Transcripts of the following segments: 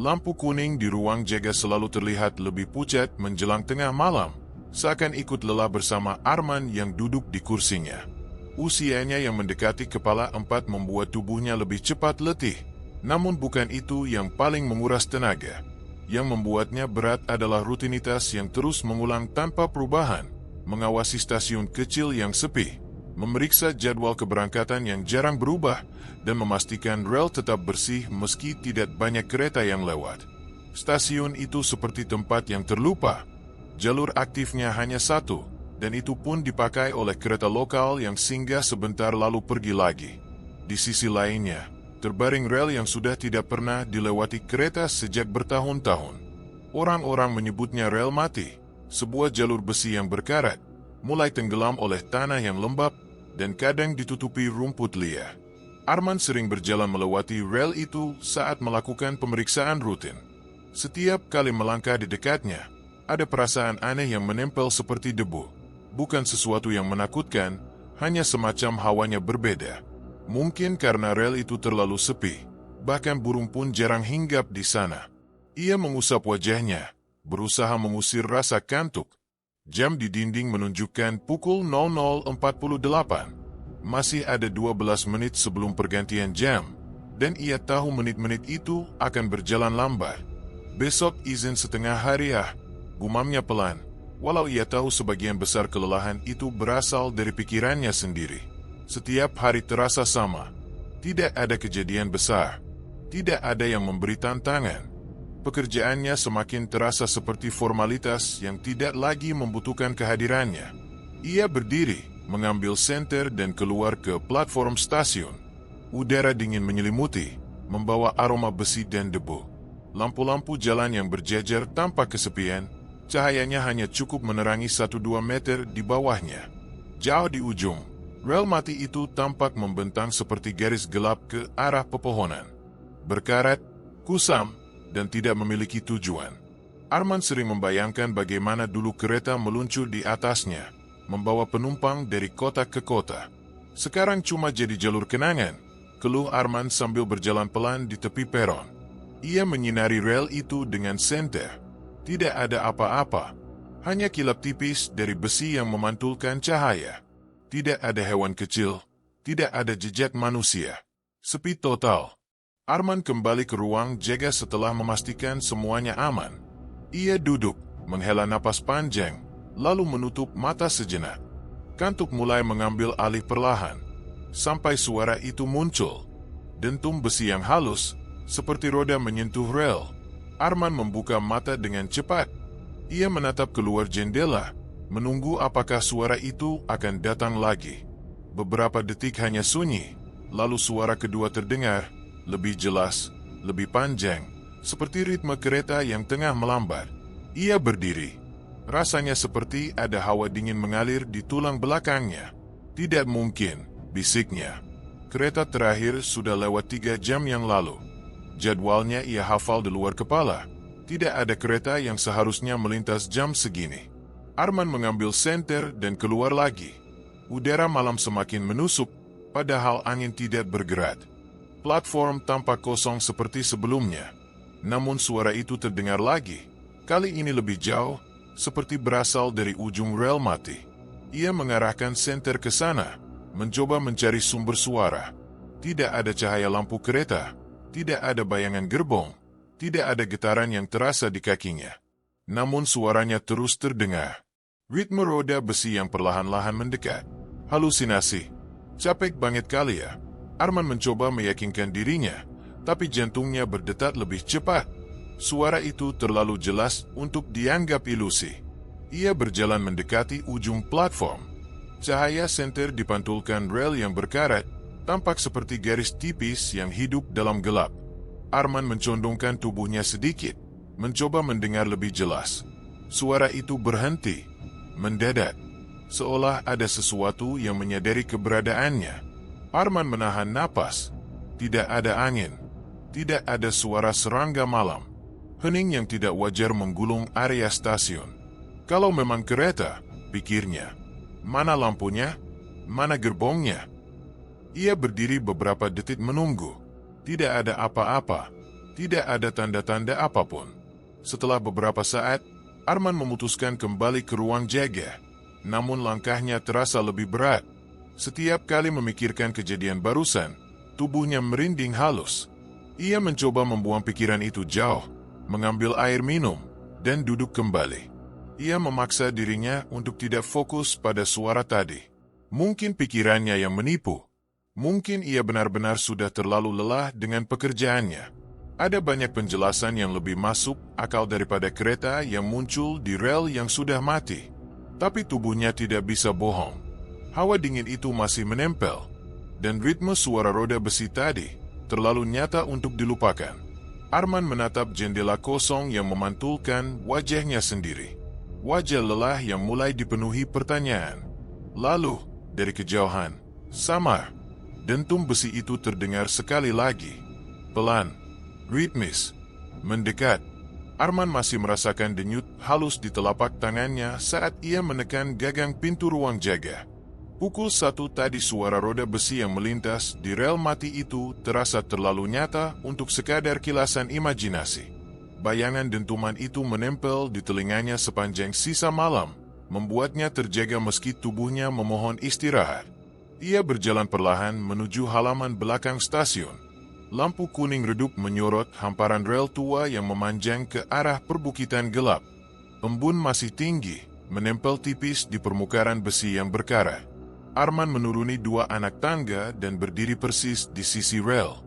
Lampu kuning di ruang jaga selalu terlihat lebih pucat menjelang tengah malam, seakan ikut lelah bersama Arman yang duduk di kursinya. Usianya yang mendekati kepala 4 membuat tubuhnya lebih cepat letih, namun bukan itu yang paling menguras tenaga. Yang membuatnya berat adalah rutinitas yang terus mengulang tanpa perubahan, mengawasi stasiun kecil yang sepi, memeriksa jadwal keberangkatan yang jarang berubah, dan memastikan rel tetap bersih meski tidak banyak kereta yang lewat. Stasiun itu seperti tempat yang terlupa. Jalur aktifnya hanya satu, dan itu pun dipakai oleh kereta lokal yang singgah sebentar lalu pergi lagi. Di sisi lainnya, terbaring rel yang sudah tidak pernah dilewati kereta sejak bertahun-tahun. Orang-orang menyebutnya rel mati, sebuah jalur besi yang berkarat, mulai tenggelam oleh tanah yang lembab, dan kadang ditutupi rumput liar. Arman sering berjalan melewati rel itu saat melakukan pemeriksaan rutin. Setiap kali melangkah di dekatnya, ada perasaan aneh yang menempel seperti debu. Bukan sesuatu yang menakutkan, hanya semacam hawanya berbeda. Mungkin karena rel itu terlalu sepi, bahkan burung pun jarang hinggap di sana. Ia mengusap wajahnya, berusaha mengusir rasa kantuk. Jam di dinding menunjukkan pukul 00.48. Masih ada 12 menit sebelum pergantian jam, dan ia tahu menit-menit itu akan berjalan lambat. Besok izin setengah hari gumamnya pelan, walau ia tahu sebagian besar kelelahan itu berasal dari pikirannya sendiri. Setiap hari terasa sama. Tidak ada kejadian besar. Tidak ada yang memberi tantangan. Pekerjaannya semakin terasa seperti formalitas yang tidak lagi membutuhkan kehadirannya. Ia berdiri, mengambil senter dan keluar ke platform stasiun. Udara dingin menyelimuti, membawa aroma besi dan debu. Lampu-lampu jalan yang berjejer tanpa kesepian, cahayanya hanya cukup menerangi 1-2 meter di bawahnya. Jauh di ujung, rel mati itu tampak membentang seperti garis gelap ke arah pepohonan. Berkarat, kusam, dan tidak memiliki tujuan. Arman sering membayangkan bagaimana dulu kereta meluncur di atasnya, membawa penumpang dari kota ke kota. Sekarang cuma jadi jalur kenangan, keluh Arman sambil berjalan pelan di tepi peron. Ia menyinari rel itu dengan senter. Tidak ada apa-apa, hanya kilap tipis dari besi yang memantulkan cahaya. Tidak ada hewan kecil, tidak ada jejak manusia. Sepi total. Arman kembali ke ruang jaga setelah memastikan semuanya aman. Ia duduk, menghela napas panjang, lalu menutup mata sejenak. Kantuk mulai mengambil alih perlahan, sampai suara itu muncul. Dentum besi yang halus, seperti roda menyentuh rel. Arman membuka mata dengan cepat. Ia menatap keluar jendela, menunggu apakah suara itu akan datang lagi. Beberapa detik hanya sunyi, lalu suara kedua terdengar, lebih jelas, lebih panjang, seperti ritme kereta yang tengah melambat. Ia berdiri. Rasanya seperti ada hawa dingin mengalir di tulang belakangnya. Tidak mungkin, bisiknya. Kereta terakhir sudah lewat 3 jam yang lalu. Jadwalnya ia hafal di luar kepala. Tidak ada kereta yang seharusnya melintas jam segini. Arman mengambil senter dan keluar lagi. Udara malam semakin menusuk, padahal angin tidak bergerak. Platform tampak kosong seperti sebelumnya. Namun suara itu terdengar lagi. Kali ini lebih jauh, seperti berasal dari ujung rel mati. Ia mengarahkan senter ke sana, mencoba mencari sumber suara. Tidak ada cahaya lampu kereta, tidak ada bayangan gerbong, tidak ada getaran yang terasa di kakinya. Namun suaranya terus terdengar. Ritme roda besi yang perlahan-lahan mendekat. Halusinasi. Capek banget kali ya. Arman mencoba meyakinkan dirinya, tapi jantungnya berdetak lebih cepat. Suara itu terlalu jelas untuk dianggap ilusi. Ia berjalan mendekati ujung platform. Cahaya senter dipantulkan rel yang berkarat, tampak seperti garis tipis yang hidup dalam gelap. Arman mencondongkan tubuhnya sedikit, mencoba mendengar lebih jelas. Suara itu berhenti, mendadak, seolah ada sesuatu yang menyadari keberadaannya. Arman menahan napas. Tidak ada angin, tidak ada suara serangga malam. Hening yang tidak wajar menggulung area stasiun. Kalau memang kereta, pikirnya, mana lampunya, mana gerbongnya? Ia berdiri beberapa detik menunggu. Tidak ada apa-apa. Tidak ada tanda-tanda apapun. Setelah beberapa saat, Arman memutuskan kembali ke ruang jaga. Namun langkahnya terasa lebih berat. Setiap kali memikirkan kejadian barusan, tubuhnya merinding halus. Ia mencoba membuang pikiran itu jauh, mengambil air minum, dan duduk kembali. Ia memaksa dirinya untuk tidak fokus pada suara tadi. Mungkin pikirannya yang menipu. Mungkin ia benar-benar sudah terlalu lelah dengan pekerjaannya. Ada banyak penjelasan yang lebih masuk akal daripada kereta yang muncul di rel yang sudah mati. Tapi tubuhnya tidak bisa bohong. Hawa dingin itu masih menempel. Dan ritme suara roda besi tadi terlalu nyata untuk dilupakan. Arman menatap jendela kosong yang memantulkan wajahnya sendiri. Wajah lelah yang mulai dipenuhi pertanyaan. Lalu, dari kejauhan, samar, dentum besi itu terdengar sekali lagi. Pelan, ritmis, mendekat. Arman masih merasakan denyut halus di telapak tangannya saat ia menekan gagang pintu ruang jaga. Pukul 1 tadi suara roda besi yang melintas di rel mati itu terasa terlalu nyata untuk sekadar kilasan imajinasi. Bayangan dentuman itu menempel di telinganya sepanjang sisa malam, membuatnya terjaga meski tubuhnya memohon istirahat. Ia berjalan perlahan menuju halaman belakang stasiun. Lampu kuning redup menyorot hamparan rel tua yang memanjang ke arah perbukitan gelap. Embun masih tinggi, menempel tipis di permukaan besi yang berkarat. Arman menuruni 2 anak tangga dan berdiri persis di sisi rel.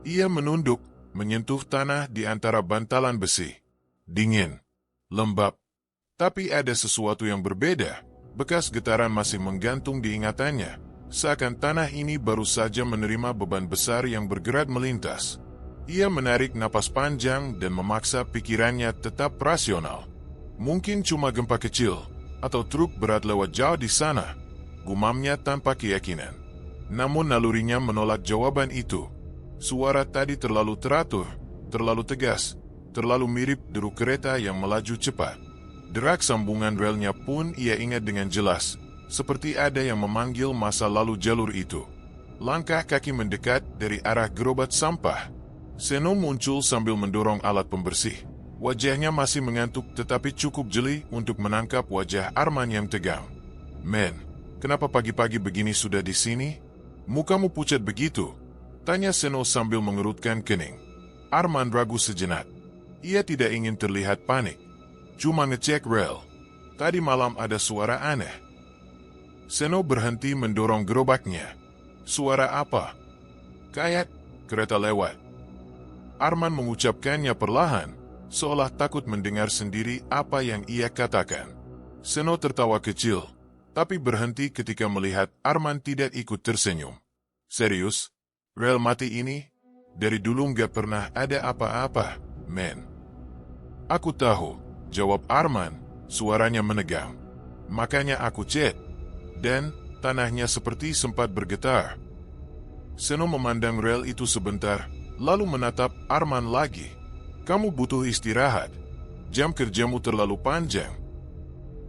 Ia menunduk, menyentuh tanah di antara bantalan besi. Dingin, lembab. Tapi ada sesuatu yang berbeda. Bekas getaran masih menggantung di ingatannya. Seakan tanah ini baru saja menerima beban besar yang bergerak melintas. Ia menarik napas panjang dan memaksa pikirannya tetap rasional. Mungkin cuma gempa kecil, atau truk berat lewat jauh di sana. Gumamnya tanpa keyakinan. Namun nalurinya menolak jawaban itu. Suara tadi terlalu teratur, terlalu tegas, terlalu mirip deru kereta yang melaju cepat. Derak sambungan relnya pun ia ingat dengan jelas, seperti ada yang memanggil masa lalu jalur itu. Langkah kaki mendekat dari arah gerobak sampah. Seno muncul sambil mendorong alat pembersih. Wajahnya masih mengantuk tetapi cukup jeli untuk menangkap wajah Arman yang tegang. "Men, kenapa pagi-pagi begini sudah di sini? Mukamu pucat begitu?" tanya Seno sambil mengerutkan kening. Arman ragu sejenak. Ia tidak ingin terlihat panik. Cuma ngecek rel. Tadi malam ada suara aneh. Seno berhenti mendorong gerobaknya. Suara apa? Kayak kereta lewat. Arman mengucapkannya perlahan, seolah takut mendengar sendiri apa yang ia katakan. Seno tertawa kecil, tapi berhenti ketika melihat Arman tidak ikut tersenyum. "Serius? Rel mati ini? Dari dulu nggak pernah ada apa-apa, men." "Aku tahu," jawab Arman, suaranya menegang. "Makanya aku cek." Dan tanahnya seperti sempat bergetar. Seno memandang rel itu sebentar, lalu menatap Arman lagi. "Kamu butuh istirahat. Jam kerjamu terlalu panjang."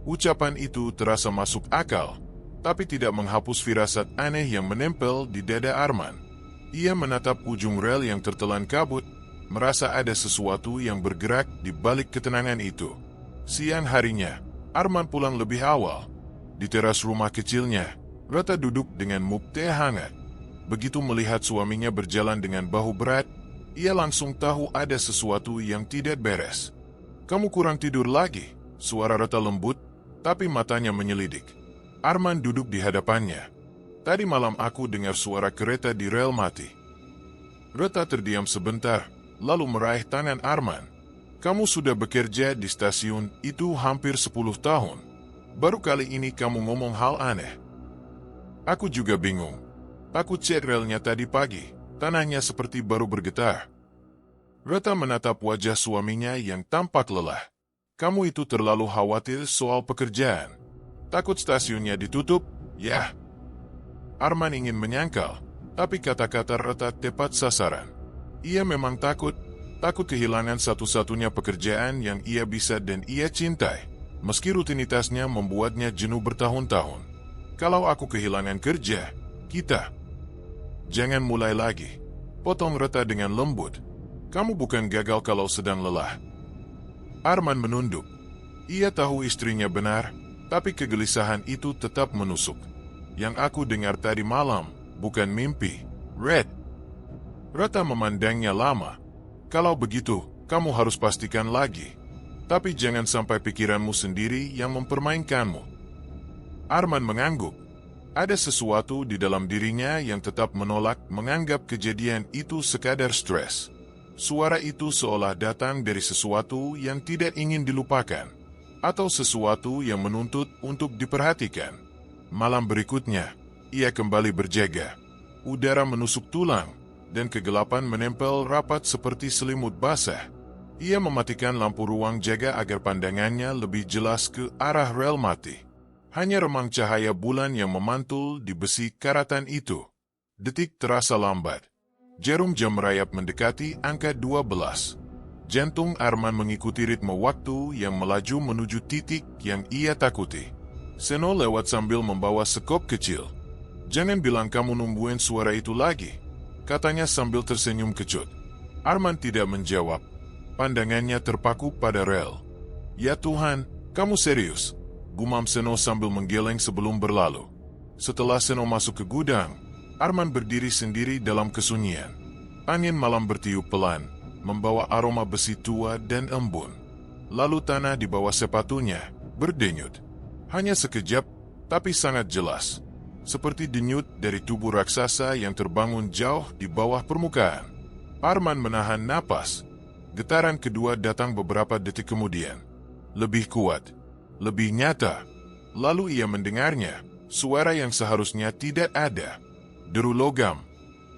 Ucapan itu terasa masuk akal, tapi tidak menghapus firasat aneh yang menempel di dada Arman. Ia menatap ujung rel yang tertelan kabut, merasa ada sesuatu yang bergerak di balik ketenangan itu. Siang harinya, Arman pulang lebih awal. Di teras rumah kecilnya, Rata duduk dengan muk teh hangat. Begitu melihat suaminya berjalan dengan bahu berat, ia langsung tahu ada sesuatu yang tidak beres. "Kamu kurang tidur lagi?" Suara Rata lembut, tapi matanya menyelidik. Arman duduk di hadapannya. "Tadi malam aku dengar suara kereta di rel mati." Rata terdiam sebentar, lalu meraih tangan Arman. "Kamu sudah bekerja di stasiun itu hampir 10 tahun. Baru kali ini kamu ngomong hal aneh." "Aku juga bingung. Aku cek relnya tadi pagi, tanahnya seperti baru bergetar." Rata menatap wajah suaminya yang tampak lelah. "Kamu itu terlalu khawatir soal pekerjaan. Takut stasiunnya ditutup, ya?" Arman ingin menyangkal, tapi kata-kata Rata tepat sasaran. Ia memang takut kehilangan satu-satunya pekerjaan yang ia bisa dan ia cintai. Meski rutinitasnya membuatnya jenuh bertahun-tahun. "Kalau aku kehilangan kerja, kita..." "Jangan mulai lagi," potong Rata dengan lembut. Kamu bukan gagal kalau sedang lelah. Arman menunduk. Ia tahu istrinya benar, tapi kegelisahan itu tetap menusuk. Yang aku dengar tadi malam, bukan mimpi, Red. Rata memandangnya lama. Kalau begitu, kamu harus pastikan lagi. Tapi jangan sampai pikiranmu sendiri yang mempermainkanmu. Arman mengangguk. Ada sesuatu di dalam dirinya yang tetap menolak menganggap kejadian itu sekadar stres. Suara itu seolah datang dari sesuatu yang tidak ingin dilupakan, atau sesuatu yang menuntut untuk diperhatikan. Malam berikutnya, ia kembali berjaga. Udara menusuk tulang, dan kegelapan menempel rapat seperti selimut basah. Ia mematikan lampu ruang jaga agar pandangannya lebih jelas ke arah rel mati. Hanya remang cahaya bulan yang memantul di besi karatan itu. Detik terasa lambat. Jarum jam merayap mendekati angka 12. Jantung Arman mengikuti ritme waktu yang melaju menuju titik yang ia takuti. Seno lewat sambil membawa sekop kecil. "Jangan bilang kamu nungguin suara itu lagi," katanya sambil tersenyum kecut. Arman tidak menjawab. Pandangannya terpaku pada rel. "Ya Tuhan, kamu serius?" gumam Seno sambil menggeleng sebelum berlalu. Setelah Seno masuk ke gudang, Arman berdiri sendiri dalam kesunyian. Angin malam bertiup pelan, membawa aroma besi tua dan embun. Lalu tanah di bawah sepatunya berdenyut. Hanya sekejap, tapi sangat jelas. Seperti denyut dari tubuh raksasa yang terbangun jauh di bawah permukaan. Arman menahan napas. Getaran kedua datang beberapa detik kemudian. Lebih kuat. Lebih nyata. Lalu ia mendengarnya, suara yang seharusnya tidak ada. Deru logam,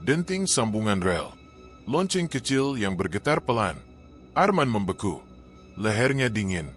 denting sambungan rel, lonceng kecil yang bergetar pelan. Arman membeku, lehernya dingin.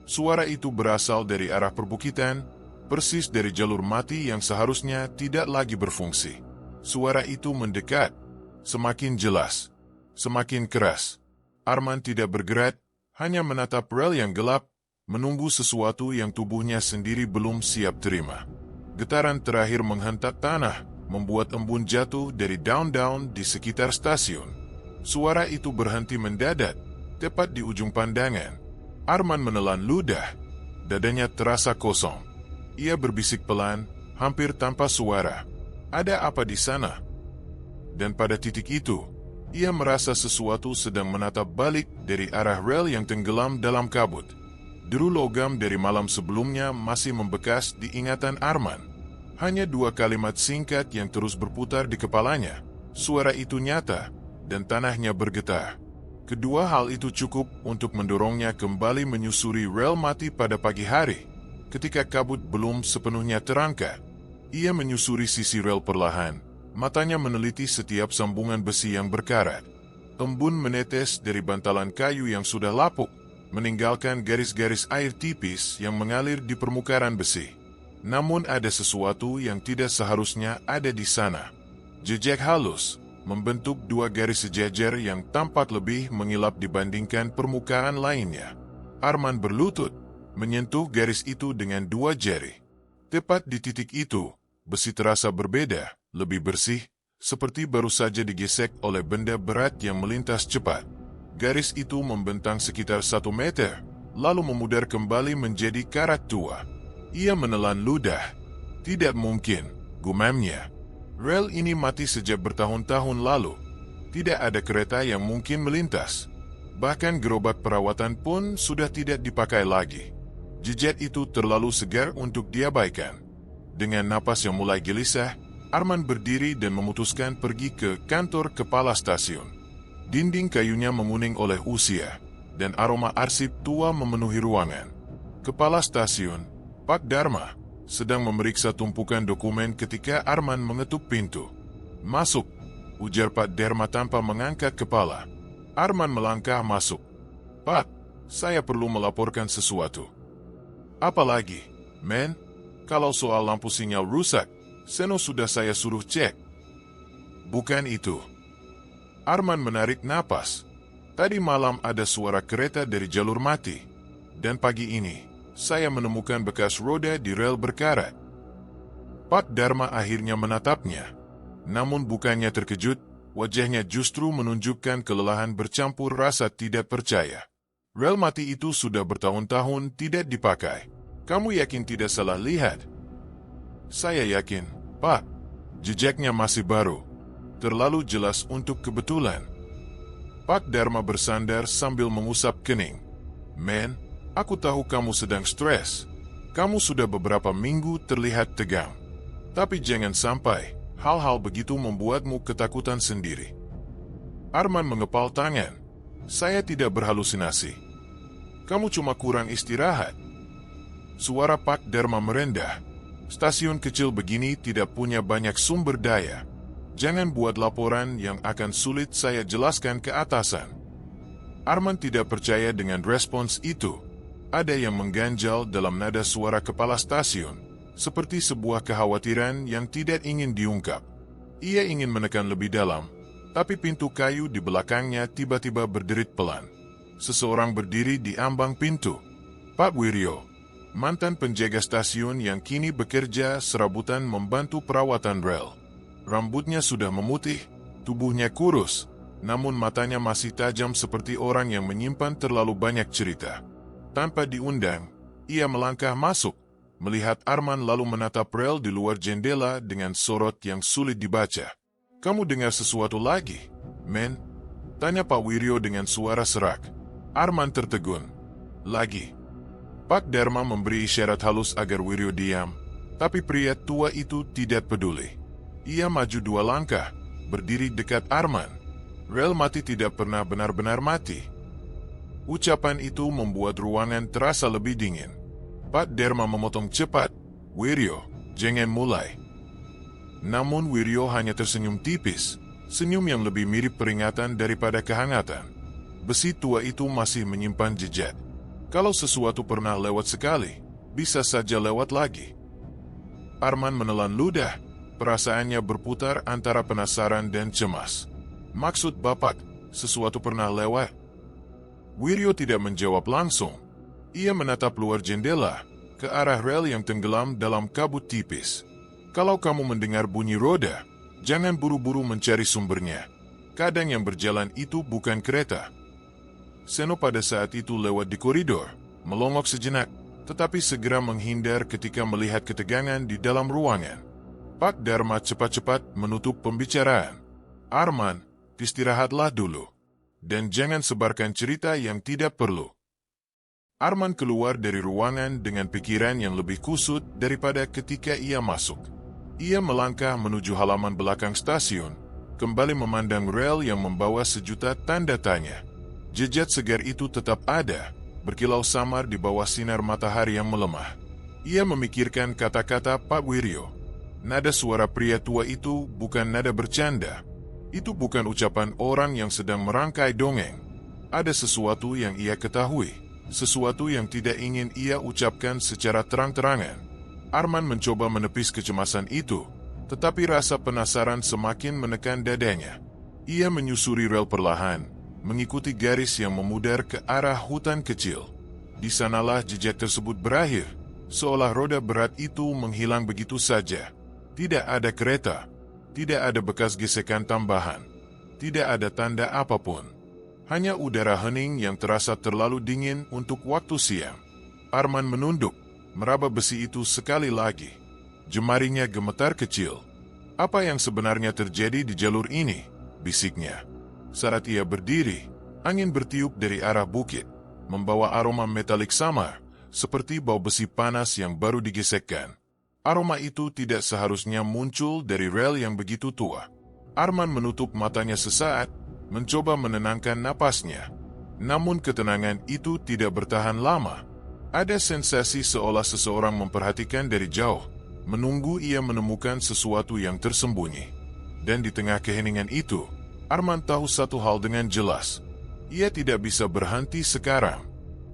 Suara itu berasal dari arah perbukitan, persis dari jalur mati yang seharusnya tidak lagi berfungsi. Suara itu mendekat, semakin jelas, semakin keras. Arman tidak bergerak, hanya menatap rel yang gelap, menunggu sesuatu yang tubuhnya sendiri belum siap terima. Getaran terakhir menghentak tanah, membuat embun jatuh dari daun-daun di sekitar stasiun. Suara itu berhenti mendadak, tepat di ujung pandangan. Arman menelan ludah, dadanya terasa kosong. Ia berbisik pelan, hampir tanpa suara. "Ada apa di sana?" Dan pada titik itu, ia merasa sesuatu sedang menatap balik dari arah rel yang tenggelam dalam kabut. Deru logam dari malam sebelumnya masih membekas di ingatan Arman. Hanya 2 kalimat singkat yang terus berputar di kepalanya. Suara itu nyata, dan tanahnya bergetar. Kedua hal itu cukup untuk mendorongnya kembali menyusuri rel mati pada pagi hari. Ketika kabut belum sepenuhnya terangkat, ia menyusuri sisi rel perlahan. Matanya meneliti setiap sambungan besi yang berkarat. Embun menetes dari bantalan kayu yang sudah lapuk, meninggalkan garis-garis air tipis yang mengalir di permukaan besi. Namun ada sesuatu yang tidak seharusnya ada di sana. Jejak halus, membentuk 2 garis sejajar yang tampak lebih mengilap dibandingkan permukaan lainnya. Arman berlutut, menyentuh garis itu dengan 2 jari. Tepat di titik itu, besi terasa berbeda, lebih bersih, seperti baru saja digesek oleh benda berat yang melintas cepat. Garis itu membentang sekitar 1 meter, lalu memudar kembali menjadi karat tua. Ia menelan ludah. "Tidak mungkin," gumamnya. "Rel ini mati sejak bertahun-tahun lalu. Tidak ada kereta yang mungkin melintas. Bahkan gerobak perawatan pun sudah tidak dipakai lagi." Jejak itu terlalu segar untuk diabaikan. Dengan napas yang mulai gelisah, Arman berdiri dan memutuskan pergi ke kantor kepala stasiun. Dinding kayunya menguning oleh usia, dan aroma arsip tua memenuhi ruangan. Kepala stasiun, Pak Dharma, sedang memeriksa tumpukan dokumen ketika Arman mengetuk pintu. "Masuk," ujar Pak Dharma tanpa mengangkat kepala. Arman melangkah masuk. "Pak, saya perlu melaporkan sesuatu." "Apa lagi, men? Kalau soal lampu sinyal rusak, Seno sudah saya suruh cek." "Bukan itu." Arman menarik napas. "Tadi malam ada suara kereta dari jalur mati. Dan pagi ini, saya menemukan bekas roda di rel berkarat." Pak Dharma akhirnya menatapnya. Namun bukannya terkejut, Wajahnya justru menunjukkan kelelahan bercampur rasa tidak percaya. Rel mati itu sudah bertahun-tahun tidak dipakai. Kamu yakin tidak salah lihat? Saya yakin, Pak. Jejaknya masih baru. Terlalu jelas untuk kebetulan. Pak Dharma bersandar sambil mengusap kening. Men, aku tahu kamu sedang stres. Kamu sudah beberapa minggu terlihat tegang. Tapi jangan sampai hal-hal begitu membuatmu ketakutan sendiri. Arman mengepal tangan. Saya tidak berhalusinasi. Kamu cuma kurang istirahat. Suara Pak Dharma merendah. Stasiun kecil begini tidak punya banyak sumber daya. Jangan buat laporan yang akan sulit saya jelaskan ke atasan. Arman tidak percaya dengan respons itu. Ada yang mengganjal dalam nada suara kepala stasiun. Seperti sebuah kekhawatiran yang tidak ingin diungkap. Ia ingin menekan lebih dalam, tapi pintu kayu di belakangnya tiba-tiba berderit pelan. Seseorang berdiri di ambang pintu. Pak Wiryo, mantan penjaga stasiun yang kini bekerja serabutan membantu perawatan rel. Rambutnya sudah memutih, tubuhnya kurus, namun matanya masih tajam seperti orang yang menyimpan terlalu banyak cerita. Tanpa diundang, ia melangkah masuk. Melihat Arman lalu menatap rel di luar jendela dengan sorot yang sulit dibaca. Kamu dengar sesuatu lagi, men? Tanya Pak Wiryo dengan suara serak. Arman tertegun. Lagi. Pak Dharma memberi isyarat halus agar Wiryo diam, tapi pria tua itu tidak peduli. Ia maju 2 langkah, berdiri dekat Arman. Rel mati tidak pernah benar-benar mati. Ucapan itu membuat ruangan terasa lebih dingin. Pak Dharma memotong cepat. Wiryo, jangan mulai. Namun Wiryo hanya tersenyum tipis, senyum yang lebih mirip peringatan daripada kehangatan. Besi tua itu masih menyimpan jejak. Kalau sesuatu pernah lewat sekali, bisa saja lewat lagi. Arman menelan ludah, perasaannya berputar antara penasaran dan cemas. Maksud Bapak, sesuatu pernah lewat? Wiryo tidak menjawab langsung. Ia menatap luar jendela, ke arah rel yang tenggelam dalam kabut tipis. Kalau kamu mendengar bunyi roda, jangan buru-buru mencari sumbernya. Kadang yang berjalan itu bukan kereta. Seno pada saat itu lewat di koridor, melongok sejenak, tetapi segera menghindar ketika melihat ketegangan di dalam ruangan. Pak Dharma cepat-cepat menutup pembicaraan. Arman, istirahatlah dulu. Dan jangan sebarkan cerita yang tidak perlu. Arman keluar dari ruangan dengan pikiran yang lebih kusut daripada ketika ia masuk. Ia melangkah menuju halaman belakang stasiun, kembali memandang rel yang membawa sejuta tanda tanya. Jejak segar itu tetap ada, berkilau samar di bawah sinar matahari yang melemah. Ia memikirkan kata-kata Pak Wiryo. Nada suara pria tua itu bukan nada bercanda. Itu bukan ucapan orang yang sedang merangkai dongeng. Ada sesuatu yang ia ketahui. Sesuatu yang tidak ingin ia ucapkan secara terang-terangan. Arman mencoba menepis kecemasan itu, tetapi rasa penasaran semakin menekan dadanya. Ia menyusuri rel perlahan, mengikuti garis yang memudar ke arah hutan kecil. Di sanalah jejak tersebut berakhir, seolah roda berat itu menghilang begitu saja. Tidak ada kereta, tidak ada bekas gesekan tambahan, tidak ada tanda apapun. Hanya udara hening yang terasa terlalu dingin untuk waktu siang. Arman menunduk, meraba besi itu sekali lagi. Jemarinya gemetar kecil. Apa yang sebenarnya terjadi di jalur ini? Bisiknya. Saat ia berdiri, angin bertiup dari arah bukit, membawa aroma metalik samar, seperti bau besi panas yang baru digesekkan. Aroma itu tidak seharusnya muncul dari rel yang begitu tua. Arman menutup matanya sesaat, mencoba menenangkan napasnya. Namun ketenangan itu tidak bertahan lama. Ada sensasi seolah seseorang memperhatikan dari jauh, menunggu ia menemukan sesuatu yang tersembunyi. Dan di tengah keheningan itu, Arman tahu satu hal dengan jelas. Ia tidak bisa berhenti sekarang.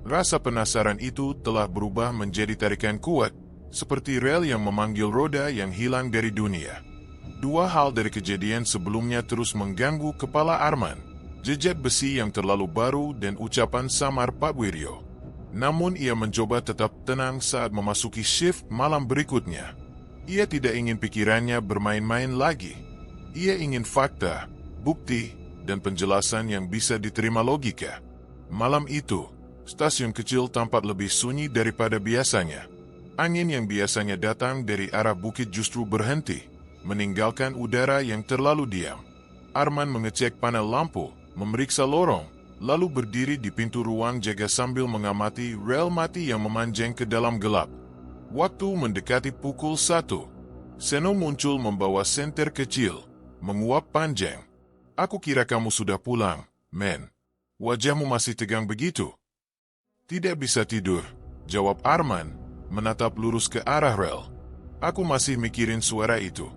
Rasa penasaran itu telah berubah menjadi tarikan kuat, seperti rel yang memanggil roda yang hilang dari dunia. 2 hal dari kejadian sebelumnya terus mengganggu kepala Arman. Jejak besi yang terlalu baru dan ucapan samar Pak Wiryo. Namun ia mencoba tetap tenang saat memasuki shift malam berikutnya. Ia tidak ingin pikirannya bermain-main lagi. Ia ingin fakta, bukti, dan penjelasan yang bisa diterima logika. Malam itu, stasiun kecil tampak lebih sunyi daripada biasanya. Angin yang biasanya datang dari arah bukit justru berhenti, meninggalkan udara yang terlalu diam. Arman mengecek panel lampu, memeriksa lorong, lalu berdiri di pintu ruang jaga sambil mengamati rel mati yang memanjang ke dalam gelap. Waktu mendekati pukul 1. Seno muncul membawa senter kecil, menguap panjang. "Aku kira kamu sudah pulang, men. Wajahmu masih tegang begitu." "Tidak bisa tidur," jawab Arman, menatap lurus ke arah rel. "Aku masih mikirin suara itu."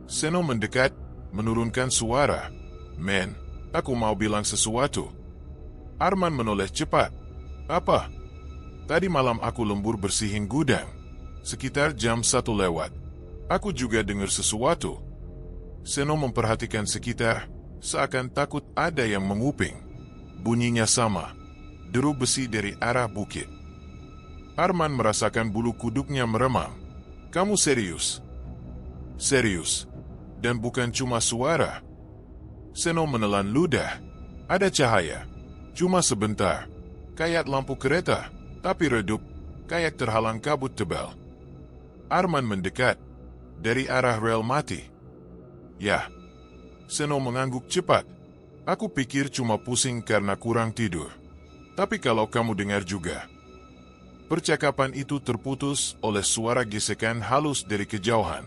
Seno mendekat, menurunkan suara. "Men, aku mau bilang sesuatu." Arman menoleh cepat. "Apa?" "Tadi malam aku lembur bersihin gudang. Sekitar jam 1 lewat. Aku juga dengar sesuatu." Seno memperhatikan sekitar, seakan takut ada yang menguping. Bunyinya sama, deru besi dari arah bukit. Arman merasakan bulu kuduknya meremang. "Kamu serius?" "Serius. Dan bukan cuma suara." Seno menelan ludah. "Ada cahaya. Cuma sebentar. Kayak lampu kereta, tapi redup, kayak terhalang kabut tebal." Arman mendekat. "Dari arah rel mati." "Ya." Seno mengangguk cepat. "Aku pikir cuma pusing karena kurang tidur. Tapi kalau kamu dengar juga." Percakapan itu terputus oleh suara gesekan halus dari kejauhan.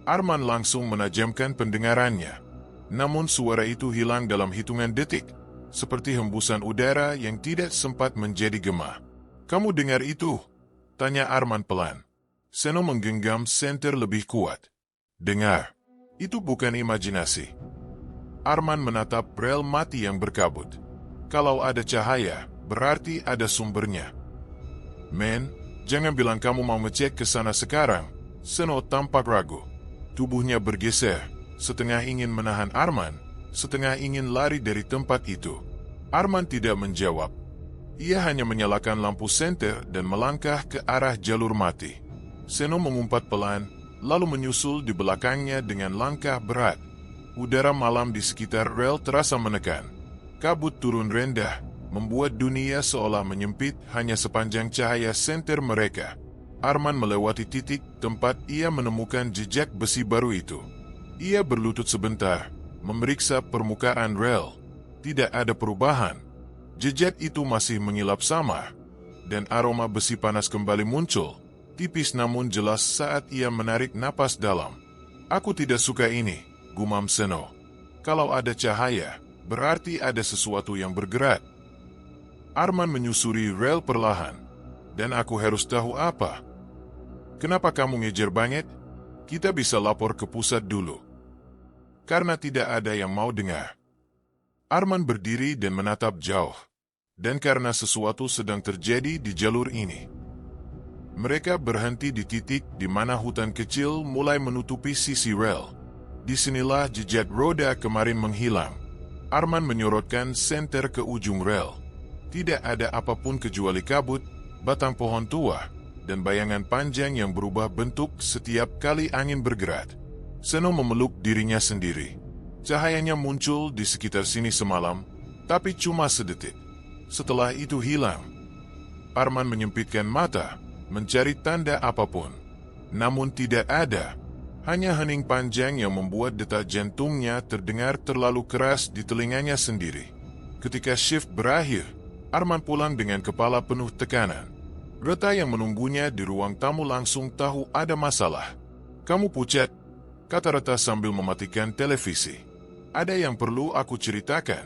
Arman langsung menajamkan pendengarannya. Namun suara itu hilang dalam hitungan detik, seperti hembusan udara yang tidak sempat menjadi gema. "Kamu dengar itu?" tanya Arman pelan. Seno menggenggam senter lebih kuat. "Dengar. Itu bukan imajinasi." Arman menatap rel mati yang berkabut. "Kalau ada cahaya, berarti ada sumbernya." "Men, jangan bilang kamu mau ngecek ke sana sekarang." Seno tampak ragu. Tubuhnya bergeser, setengah ingin menahan Arman, setengah ingin lari dari tempat itu. Arman tidak menjawab. Ia hanya menyalakan lampu senter dan melangkah ke arah jalur mati. Seno mengumpat pelan, lalu menyusul di belakangnya dengan langkah berat. Udara malam di sekitar rel terasa menekan. Kabut turun rendah, membuat dunia seolah menyempit hanya sepanjang cahaya senter mereka. Arman melewati titik tempat ia menemukan jejak besi baru itu. Ia berlutut sebentar, memeriksa permukaan rel. Tidak ada perubahan. Jejak itu masih mengilap samar, dan aroma besi panas kembali muncul, tipis namun jelas saat ia menarik napas dalam. "Aku tidak suka ini," gumam Seno. "Kalau ada cahaya, berarti ada sesuatu yang bergerak." Arman menyusuri rel perlahan. "Dan aku harus tahu apa." "Kenapa kamu ngejar banget? Kita bisa lapor ke pusat dulu." "Karena tidak ada yang mau dengar." Arman berdiri dan menatap jauh. "Dan karena sesuatu sedang terjadi di jalur ini." Mereka berhenti di titik di mana hutan kecil mulai menutupi sisi rel. Disinilah jejak roda kemarin menghilang. Arman menyorotkan senter ke ujung rel. Tidak ada apapun kecuali kabut, batang pohon tua, dan bayangan panjang yang berubah bentuk setiap kali angin bergerak. Seno memeluk dirinya sendiri. Cahayanya muncul di sekitar sini semalam, tapi cuma sedetik. Setelah itu hilang. Arman menyempitkan mata, mencari tanda apapun. Namun tidak ada. Hanya hening panjang yang membuat detak jantungnya terdengar terlalu keras di telinganya sendiri. Ketika shift berakhir, Arman pulang dengan kepala penuh tekanan. Reta yang menunggunya di ruang tamu langsung tahu ada masalah. "Kamu pucat," kata Reta sambil mematikan televisi. "Ada yang perlu aku ceritakan."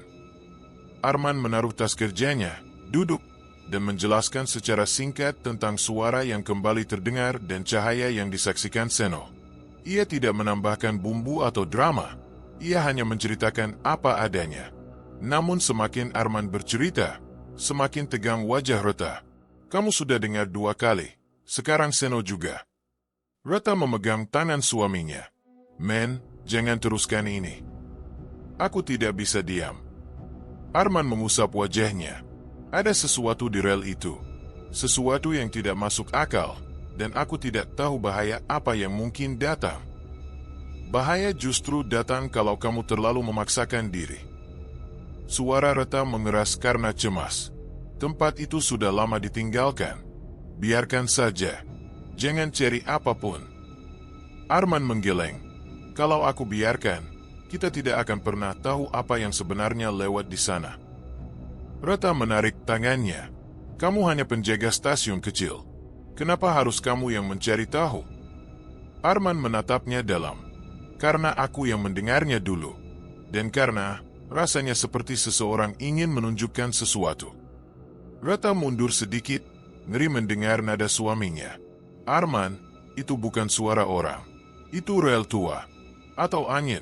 Arman menaruh tas kerjanya, duduk, dan menjelaskan secara singkat tentang suara yang kembali terdengar dan cahaya yang disaksikan Seno. Ia tidak menambahkan bumbu atau drama, ia hanya menceritakan apa adanya. Namun semakin Arman bercerita, semakin tegang wajah Reta. "Kamu sudah dengar 2 kali, sekarang Seno juga." Reta memegang tangan suaminya. "Men, jangan teruskan ini. Aku tidak bisa diam." Arman mengusap wajahnya. Ada sesuatu di rel itu. Sesuatu yang tidak masuk akal, dan aku tidak tahu bahaya apa yang mungkin datang. Bahaya justru datang kalau kamu terlalu memaksakan diri. Suara Reta mengeras karena cemas. Tempat itu sudah lama ditinggalkan. Biarkan saja. Jangan cari apapun. Arman menggeleng. Kalau aku biarkan, kita tidak akan pernah tahu apa yang sebenarnya lewat di sana. Reta menarik tangannya. Kamu hanya penjaga stasiun kecil. Kenapa harus kamu yang mencari tahu? Arman menatapnya dalam. Karena aku yang mendengarnya dulu. Dan karena rasanya seperti seseorang ingin menunjukkan sesuatu. Reta mundur sedikit, ngeri mendengar nada suaminya. Arman, itu bukan suara orang. Itu rel tua. Atau angin.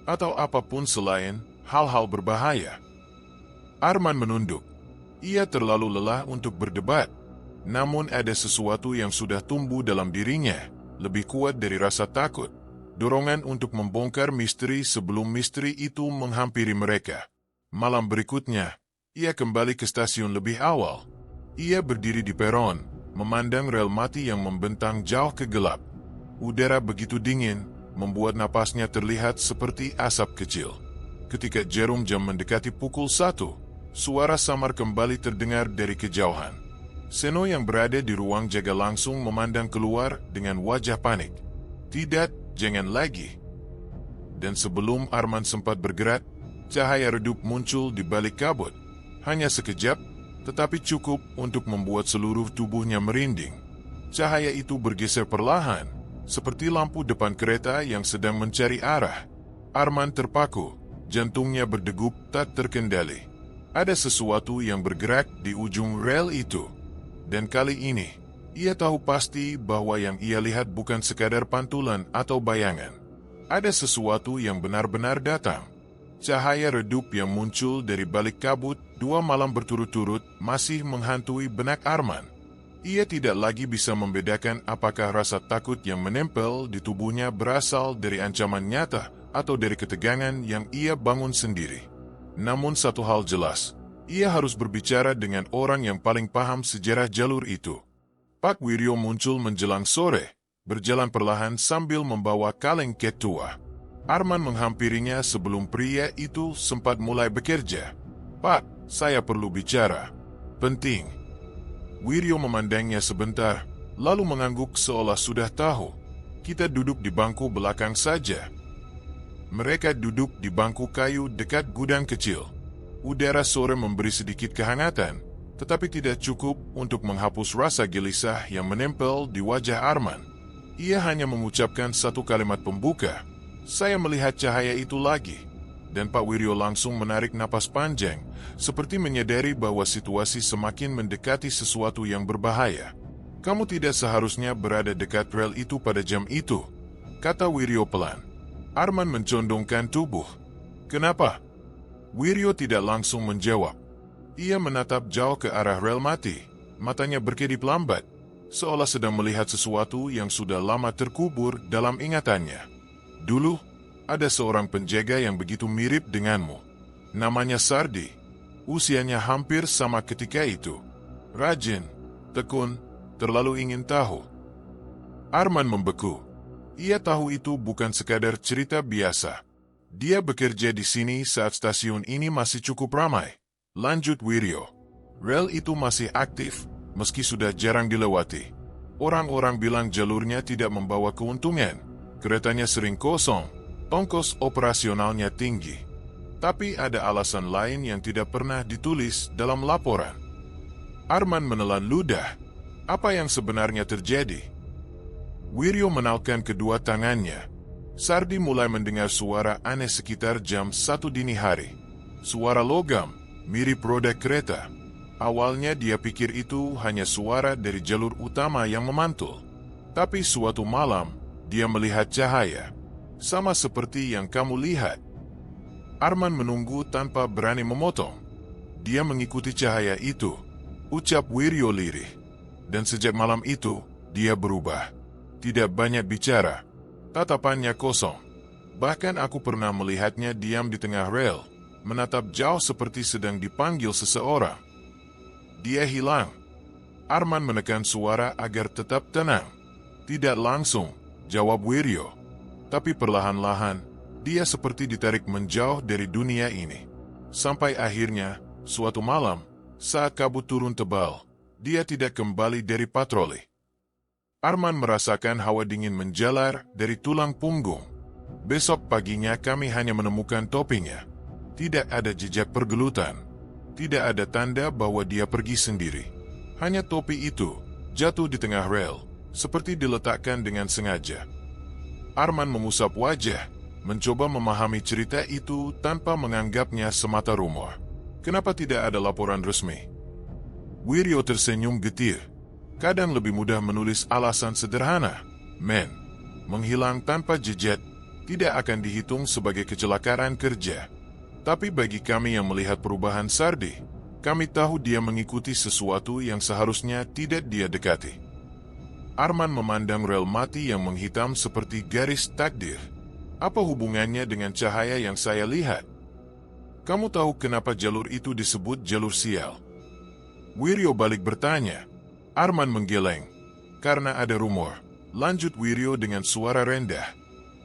Atau apapun selain hal-hal berbahaya. Arman menunduk. Ia terlalu lelah untuk berdebat. Namun ada sesuatu yang sudah tumbuh dalam dirinya. Lebih kuat dari rasa takut. Dorongan untuk membongkar misteri sebelum misteri itu menghampiri mereka. Malam berikutnya, ia kembali ke stasiun lebih awal. Ia berdiri di peron, memandang rel mati yang membentang jauh ke gelap. Udara begitu dingin, membuat napasnya terlihat seperti asap kecil. Ketika jarum jam mendekati pukul 1, suara samar kembali terdengar dari kejauhan. Seno yang berada di ruang jaga langsung memandang keluar dengan wajah panik. Tidak, jangan lagi. Dan sebelum Arman sempat bergerak, cahaya redup muncul di balik kabut. Hanya sekejap, tetapi cukup untuk membuat seluruh tubuhnya merinding. Cahaya itu bergeser perlahan, seperti lampu depan kereta yang sedang mencari arah. Arman terpaku, jantungnya berdegup tak terkendali. Ada sesuatu yang bergerak di ujung rel itu. Dan kali ini, ia tahu pasti bahwa yang ia lihat bukan sekadar pantulan atau bayangan. Ada sesuatu yang benar-benar datang. Cahaya redup yang muncul dari balik kabut 2 malam berturut-turut masih menghantui benak Arman. Ia tidak lagi bisa membedakan apakah rasa takut yang menempel di tubuhnya berasal dari ancaman nyata atau dari ketegangan yang ia bangun sendiri. Namun satu hal jelas, ia harus berbicara dengan orang yang paling paham sejarah jalur itu. Pak Wiryo muncul menjelang sore, berjalan perlahan sambil membawa kaleng ketua. Arman menghampirinya sebelum pria itu sempat mulai bekerja. Pak, saya perlu bicara. Penting. Wiryo memandangnya sebentar, lalu mengangguk seolah sudah tahu. Kita duduk di bangku belakang saja. Mereka duduk di bangku kayu dekat gudang kecil. Udara sore memberi sedikit kehangatan, tetapi tidak cukup untuk menghapus rasa gelisah yang menempel di wajah Arman. Ia hanya mengucapkan satu kalimat pembuka. Saya melihat cahaya itu lagi. Dan Pak Wiryo langsung menarik napas panjang, seperti menyadari bahwa situasi semakin mendekati sesuatu yang berbahaya. Kamu tidak seharusnya berada dekat rel itu pada jam itu, kata Wiryo pelan. Arman mencondongkan tubuh. Kenapa? Wiryo tidak langsung menjawab. Ia menatap jauh ke arah rel mati, matanya berkedip lambat, seolah sedang melihat sesuatu yang sudah lama terkubur dalam ingatannya. Dulu, ada seorang penjaga yang begitu mirip denganmu. Namanya Sardi. Usianya hampir sama ketika itu. Rajin, tekun, terlalu ingin tahu. Arman membeku. Ia tahu itu bukan sekadar cerita biasa. Dia bekerja di sini saat stasiun ini masih cukup ramai. Lanjut Wiryo. Rel itu masih aktif, meski sudah jarang dilewati. Orang-orang bilang jalurnya tidak membawa keuntungan. Keretanya sering kosong, ongkos operasionalnya tinggi. Tapi ada alasan lain yang tidak pernah ditulis dalam laporan. Arman menelan ludah. Apa yang sebenarnya terjadi? Wiryo menalkan kedua tangannya. Sardi mulai mendengar suara aneh sekitar jam 1 dini hari. Suara logam, mirip roda kereta. Awalnya dia pikir itu hanya suara dari jalur utama yang memantul. Tapi suatu malam, dia melihat cahaya. Sama seperti yang kamu lihat. Arman menunggu tanpa berani memotong. Dia mengikuti cahaya itu, ucap Wiryo lirih. Dan sejak malam itu, dia berubah. Tidak banyak bicara. Tatapannya kosong. Bahkan aku pernah melihatnya diam di tengah rel, menatap jauh seperti sedang dipanggil seseorang. Dia hilang. Arman menekan suara agar tetap tenang. Tidak langsung, jawab Wiryo. Tapi perlahan-lahan, dia seperti ditarik menjauh dari dunia ini. Sampai akhirnya, suatu malam, saat kabut turun tebal, dia tidak kembali dari patroli. Arman merasakan hawa dingin menjalar dari tulang punggung. Besok paginya kami hanya menemukan topinya. Tidak ada jejak pergelutan. Tidak ada tanda bahwa dia pergi sendiri. Hanya topi itu jatuh di tengah rel, seperti diletakkan dengan sengaja. Arman mengusap wajah, mencoba memahami cerita itu tanpa menganggapnya semata rumor. Kenapa tidak ada laporan resmi? Wiryo tersenyum getir. Kadang lebih mudah menulis alasan sederhana. Men, menghilang tanpa jejak tidak akan dihitung sebagai kecelakaan kerja. Tapi bagi kami yang melihat perubahan Sardi, kami tahu dia mengikuti sesuatu yang seharusnya tidak dia dekati. Arman memandang rel mati yang menghitam seperti garis takdir. Apa hubungannya dengan cahaya yang saya lihat? Kamu tahu kenapa jalur itu disebut jalur sial? Wiryo balik bertanya. Arman menggeleng. Karena ada rumor, lanjut Wiryo dengan suara rendah.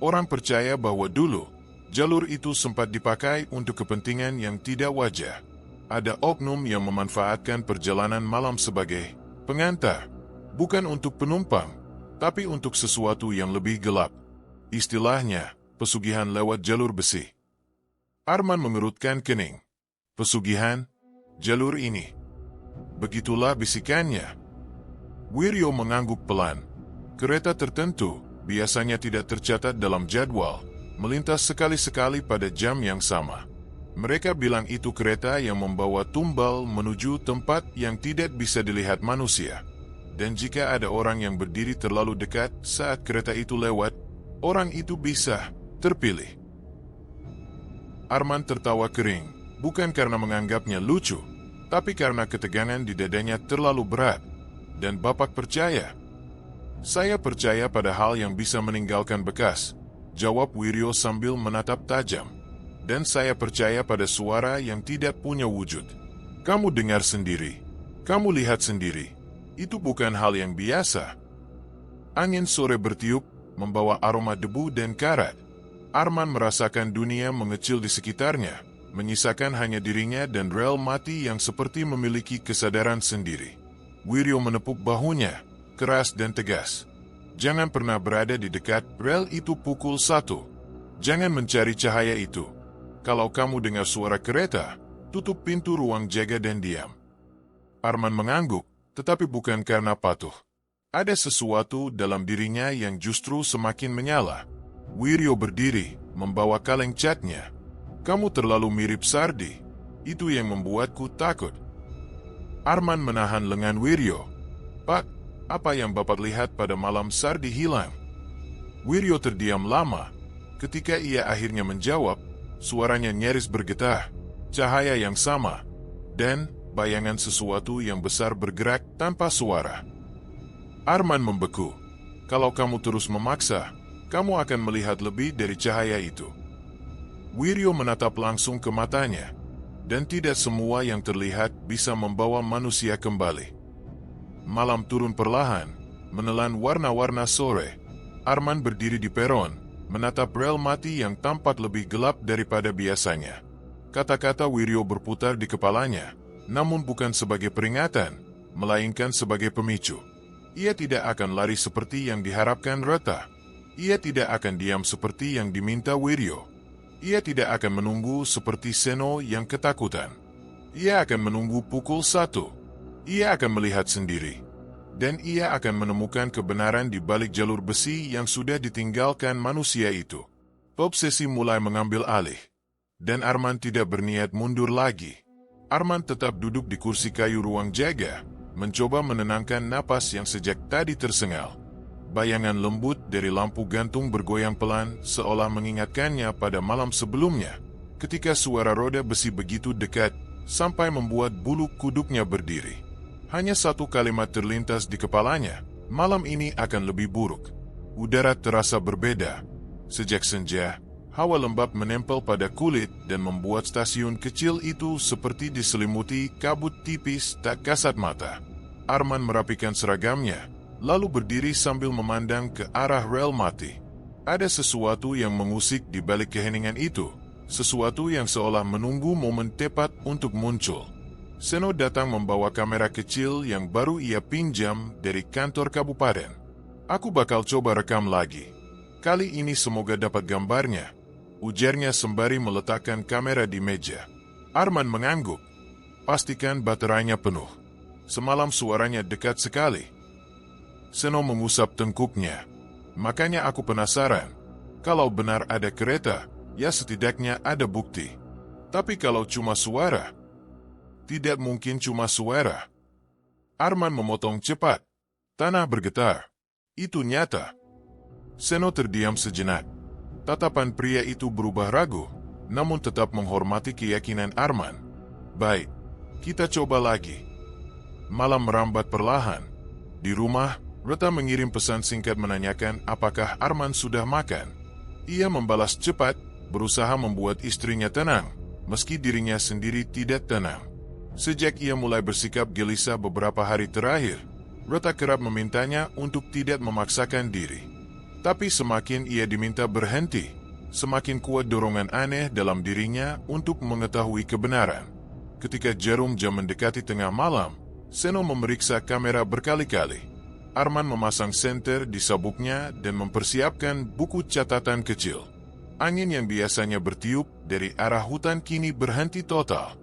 Orang percaya bahwa dulu, jalur itu sempat dipakai untuk kepentingan yang tidak wajar. Ada oknum yang memanfaatkan perjalanan malam sebagai pengantar. Bukan untuk penumpang, tapi untuk sesuatu yang lebih gelap. Istilahnya, pesugihan lewat jalur besi. Arman mengerutkan kening. Pesugihan? Jalur ini? Begitulah bisikannya. Wiryo mengangguk pelan. Kereta tertentu, biasanya tidak tercatat dalam jadwal, melintas sekali-sekali pada jam yang sama. Mereka bilang itu kereta yang membawa tumbal menuju tempat yang tidak bisa dilihat manusia. Dan jika ada orang yang berdiri terlalu dekat saat kereta itu lewat, orang itu bisa terpilih. Arman tertawa kering, bukan karena menganggapnya lucu, tapi karena ketegangan di dadanya terlalu berat. Dan Bapak percaya? Saya percaya pada hal yang bisa meninggalkan bekas, jawab Wiryo sambil menatap tajam. Dan saya percaya pada suara yang tidak punya wujud. Kamu dengar sendiri. Kamu lihat sendiri. Itu bukan hal yang biasa. Angin sore bertiup, membawa aroma debu dan karat. Arman merasakan dunia mengecil di sekitarnya, menyisakan hanya dirinya dan rel mati yang seperti memiliki kesadaran sendiri. Wiryo menepuk bahunya, keras dan tegas. Jangan pernah berada di dekat rel itu pukul 1. Jangan mencari cahaya itu. Kalau kamu dengar suara kereta, tutup pintu ruang jaga dan diam. Arman mengangguk, tetapi bukan karena patuh. Ada sesuatu dalam dirinya yang justru semakin menyala. Wiryo berdiri, membawa kaleng catnya. Kamu terlalu mirip Sardi. Itu yang membuatku takut. Arman menahan lengan Wiryo. Pak, apa yang Bapak lihat pada malam Sardi hilang? Wiryo terdiam lama. Ketika ia akhirnya menjawab, suaranya nyaris bergetar. Cahaya yang sama. Dan bayangan sesuatu yang besar bergerak tanpa suara. Arman membeku. Kalau kamu terus memaksa, kamu akan melihat lebih dari cahaya itu. Wiryo menatap langsung ke matanya. Dan tidak semua yang terlihat bisa membawa manusia kembali. Malam turun perlahan, menelan warna-warna sore. Arman berdiri di peron, menatap rel mati yang tampak lebih gelap daripada biasanya. Kata-kata Wiryo berputar di kepalanya, namun bukan sebagai peringatan, melainkan sebagai pemicu. Ia tidak akan lari seperti yang diharapkan Reta. Ia tidak akan diam seperti yang diminta Wiryo. Ia tidak akan menunggu seperti Seno yang ketakutan. Ia akan menunggu pukul 1. Ia akan melihat sendiri. Dan ia akan menemukan kebenaran di balik jalur besi yang sudah ditinggalkan manusia itu. Obsesi mulai mengambil alih. Dan Arman tidak berniat mundur lagi. Arman tetap duduk di kursi kayu ruang jaga, mencoba menenangkan napas yang sejak tadi tersengal. Bayangan lembut dari lampu gantung bergoyang pelan seolah mengingatkannya pada malam sebelumnya, ketika suara roda besi begitu dekat sampai membuat bulu kuduknya berdiri. Hanya satu kalimat terlintas di kepalanya, malam ini akan lebih buruk. Udara terasa berbeda. Sejak senja, hawa lembab menempel pada kulit dan membuat stasiun kecil itu seperti diselimuti kabut tipis tak kasat mata. Arman merapikan seragamnya, lalu berdiri sambil memandang ke arah rel mati. Ada sesuatu yang mengusik di balik keheningan itu, sesuatu yang seolah menunggu momen tepat untuk muncul. Seno datang membawa kamera kecil yang baru ia pinjam dari kantor kabupaten. Aku bakal coba rekam lagi. Kali ini semoga dapat gambarnya, ujarnya sembari meletakkan kamera di meja. Arman mengangguk. Pastikan baterainya penuh. Semalam suaranya dekat sekali. Seno mengusap tengkuknya. Makanya aku penasaran. Kalau benar ada kereta, ya setidaknya ada bukti. Tapi kalau cuma suara, tidak mungkin cuma suara. Arman memotong cepat. Tanah bergetar. Itu nyata. Seno terdiam sejenak. Tatapan pria itu berubah ragu, namun tetap menghormati keyakinan Arman. Baik, kita coba lagi. Malam merambat perlahan. Di rumah, Reta mengirim pesan singkat menanyakan apakah Arman sudah makan. Ia membalas cepat, berusaha membuat istrinya tenang, meski dirinya sendiri tidak tenang. Sejak ia mulai bersikap gelisah beberapa hari terakhir, Reta kerap memintanya untuk tidak memaksakan diri. Tapi semakin ia diminta berhenti, semakin kuat dorongan aneh dalam dirinya untuk mengetahui kebenaran. Ketika jarum jam mendekati tengah malam, Seno memeriksa kamera berkali-kali. Arman memasang senter di sabuknya dan mempersiapkan buku catatan kecil. Angin yang biasanya bertiup dari arah hutan kini berhenti total.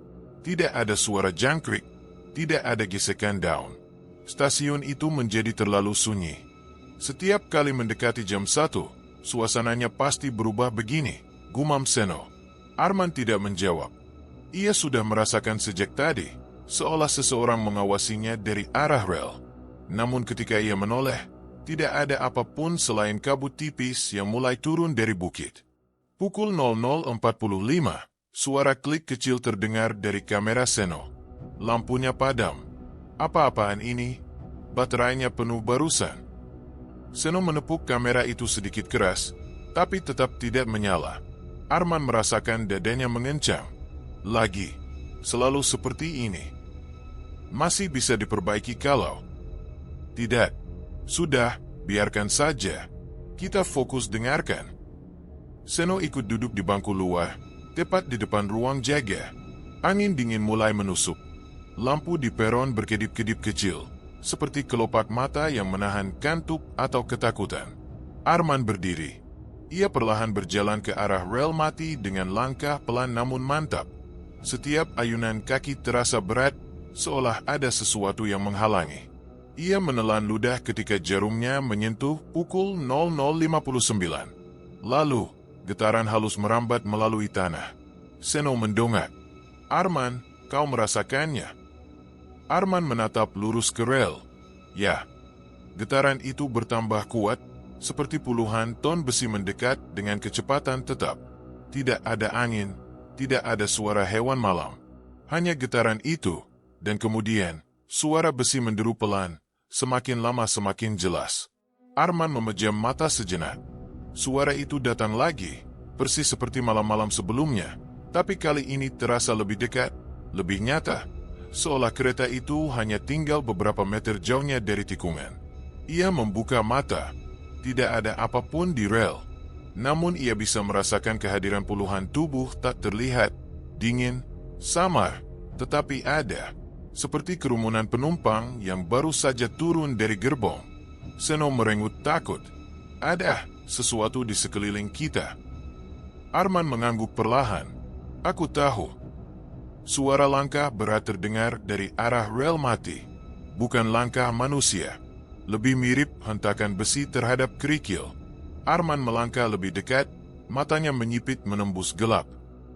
Tidak ada suara jangkrik, tidak ada gesekan daun. Stasiun itu menjadi terlalu sunyi. Setiap kali mendekati jam 1, suasananya pasti berubah begini, gumam Seno. Arman tidak menjawab. Ia sudah merasakan sejak tadi, seolah seseorang mengawasinya dari arah rel. Namun ketika ia menoleh, tidak ada apapun selain kabut tipis yang mulai turun dari bukit. Pukul 00.45, suara klik kecil terdengar dari kamera Seno. Lampunya padam. Apa-apaan ini? Baterainya penuh barusan. Seno menepuk kamera itu sedikit keras, tapi tetap tidak menyala. Arman merasakan dadanya mengencang. Lagi, selalu seperti ini. Masih bisa diperbaiki kalau... Tidak. Sudah, biarkan saja. Kita fokus dengarkan. Seno ikut duduk di bangku luar, tepat di depan ruang jaga. Angin dingin mulai menusuk. Lampu di peron berkedip-kedip kecil, seperti kelopak mata yang menahan kantuk atau ketakutan. Arman berdiri. Ia perlahan berjalan ke arah rel mati dengan langkah pelan namun mantap. Setiap ayunan kaki terasa berat, seolah ada sesuatu yang menghalangi. Ia menelan ludah ketika jarumnya menyentuh pukul 00.59. Lalu, getaran halus merambat melalui tanah. Seno mendongak. Arman, kau merasakannya? Arman menatap lurus ke rel. Ya, getaran itu bertambah kuat, seperti puluhan ton besi mendekat dengan kecepatan tetap. Tidak ada angin, tidak ada suara hewan malam. Hanya getaran itu, dan kemudian, suara besi menderu pelan, semakin lama semakin jelas. Arman memejam mata sejenak. Suara itu datang lagi, persis seperti malam-malam sebelumnya, tapi kali ini terasa lebih dekat, lebih nyata, seolah kereta itu hanya tinggal beberapa meter jauhnya dari tikungan. Ia membuka mata, tidak ada apapun di rel, namun ia bisa merasakan kehadiran puluhan tubuh tak terlihat, dingin, samar, tetapi ada. Seperti kerumunan penumpang yang baru saja turun dari gerbong. Seno merenggut takut. Ada sesuatu di sekeliling kita. Arman mengangguk perlahan. Aku tahu. Suara langkah berat terdengar dari arah rel mati. Bukan langkah manusia. Lebih mirip hentakan besi terhadap kerikil. Arman melangkah lebih dekat, matanya menyipit menembus gelap.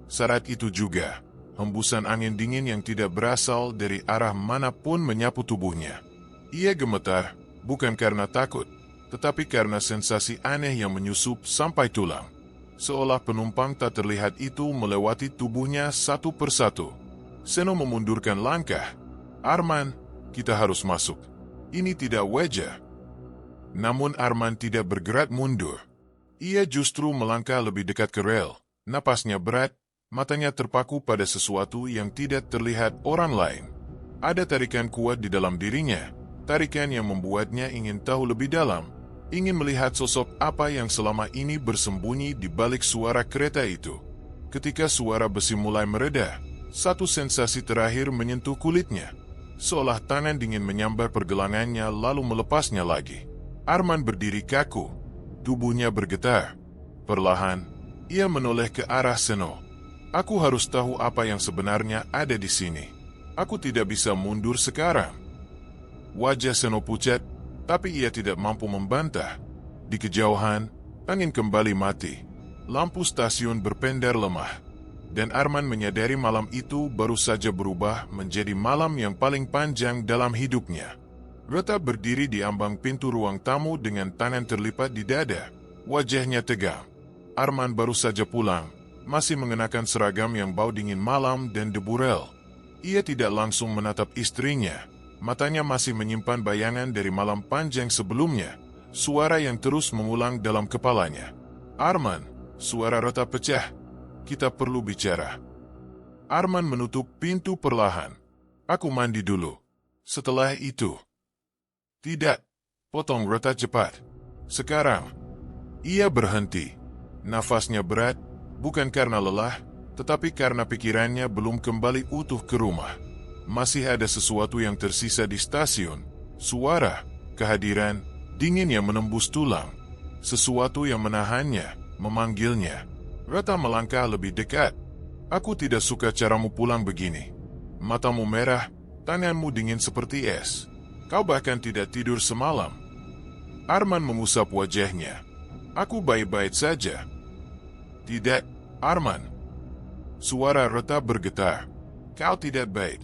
Saat itu juga, hembusan angin dingin yang tidak berasal dari arah manapun menyapu tubuhnya. Ia gemetar, bukan karena takut, tetapi karena sensasi aneh yang menyusup sampai tulang. Seolah penumpang tak terlihat itu melewati tubuhnya satu persatu. Seno memundurkan langkah. Arman, kita harus masuk. Ini tidak wajar. Namun Arman tidak bergerak mundur. Ia justru melangkah lebih dekat ke rel. Napasnya berat, matanya terpaku pada sesuatu yang tidak terlihat orang lain. Ada tarikan kuat di dalam dirinya, tarikan yang membuatnya ingin tahu lebih dalam, ingin melihat sosok apa yang selama ini bersembunyi di balik suara kereta itu. Ketika suara besi mulai mereda, satu sensasi terakhir menyentuh kulitnya, seolah tangan dingin menyambar pergelangannya lalu melepasnya lagi. Arman berdiri kaku, tubuhnya bergetar. Perlahan, ia menoleh ke arah Seno. Aku harus tahu apa yang sebenarnya ada di sini. Aku tidak bisa mundur sekarang. Wajah Seno pucat, tapi ia tidak mampu membantah. Di kejauhan, angin kembali mati. Lampu stasiun berpendar lemah. Dan Arman menyadari malam itu baru saja berubah menjadi malam yang paling panjang dalam hidupnya. Reta berdiri di ambang pintu ruang tamu dengan tangan terlipat di dada. Wajahnya tegang. Arman baru saja pulang, masih mengenakan seragam yang bau dingin malam dan debu rel. Ia tidak langsung menatap istrinya. Matanya masih menyimpan bayangan dari malam panjang sebelumnya. Suara yang terus mengulang dalam kepalanya. Arman, suara Reta pecah. Kita perlu bicara. Arman menutup pintu perlahan. Aku mandi dulu. Setelah itu. Tidak, potong Reta cepat. Sekarang. Ia berhenti. Nafasnya berat, bukan karena lelah, tetapi karena pikirannya belum kembali utuh ke rumah. Masih ada sesuatu yang tersisa di stasiun. Suara, kehadiran, dingin yang menembus tulang. Sesuatu yang menahannya, memanggilnya. Reta melangkah lebih dekat. Aku tidak suka caramu pulang begini. Matamu merah, tanganmu dingin seperti es. Kau bahkan tidak tidur semalam. Arman mengusap wajahnya. Aku baik-baik saja. Tidak, Arman. Suara Reta bergetar. Kau tidak baik.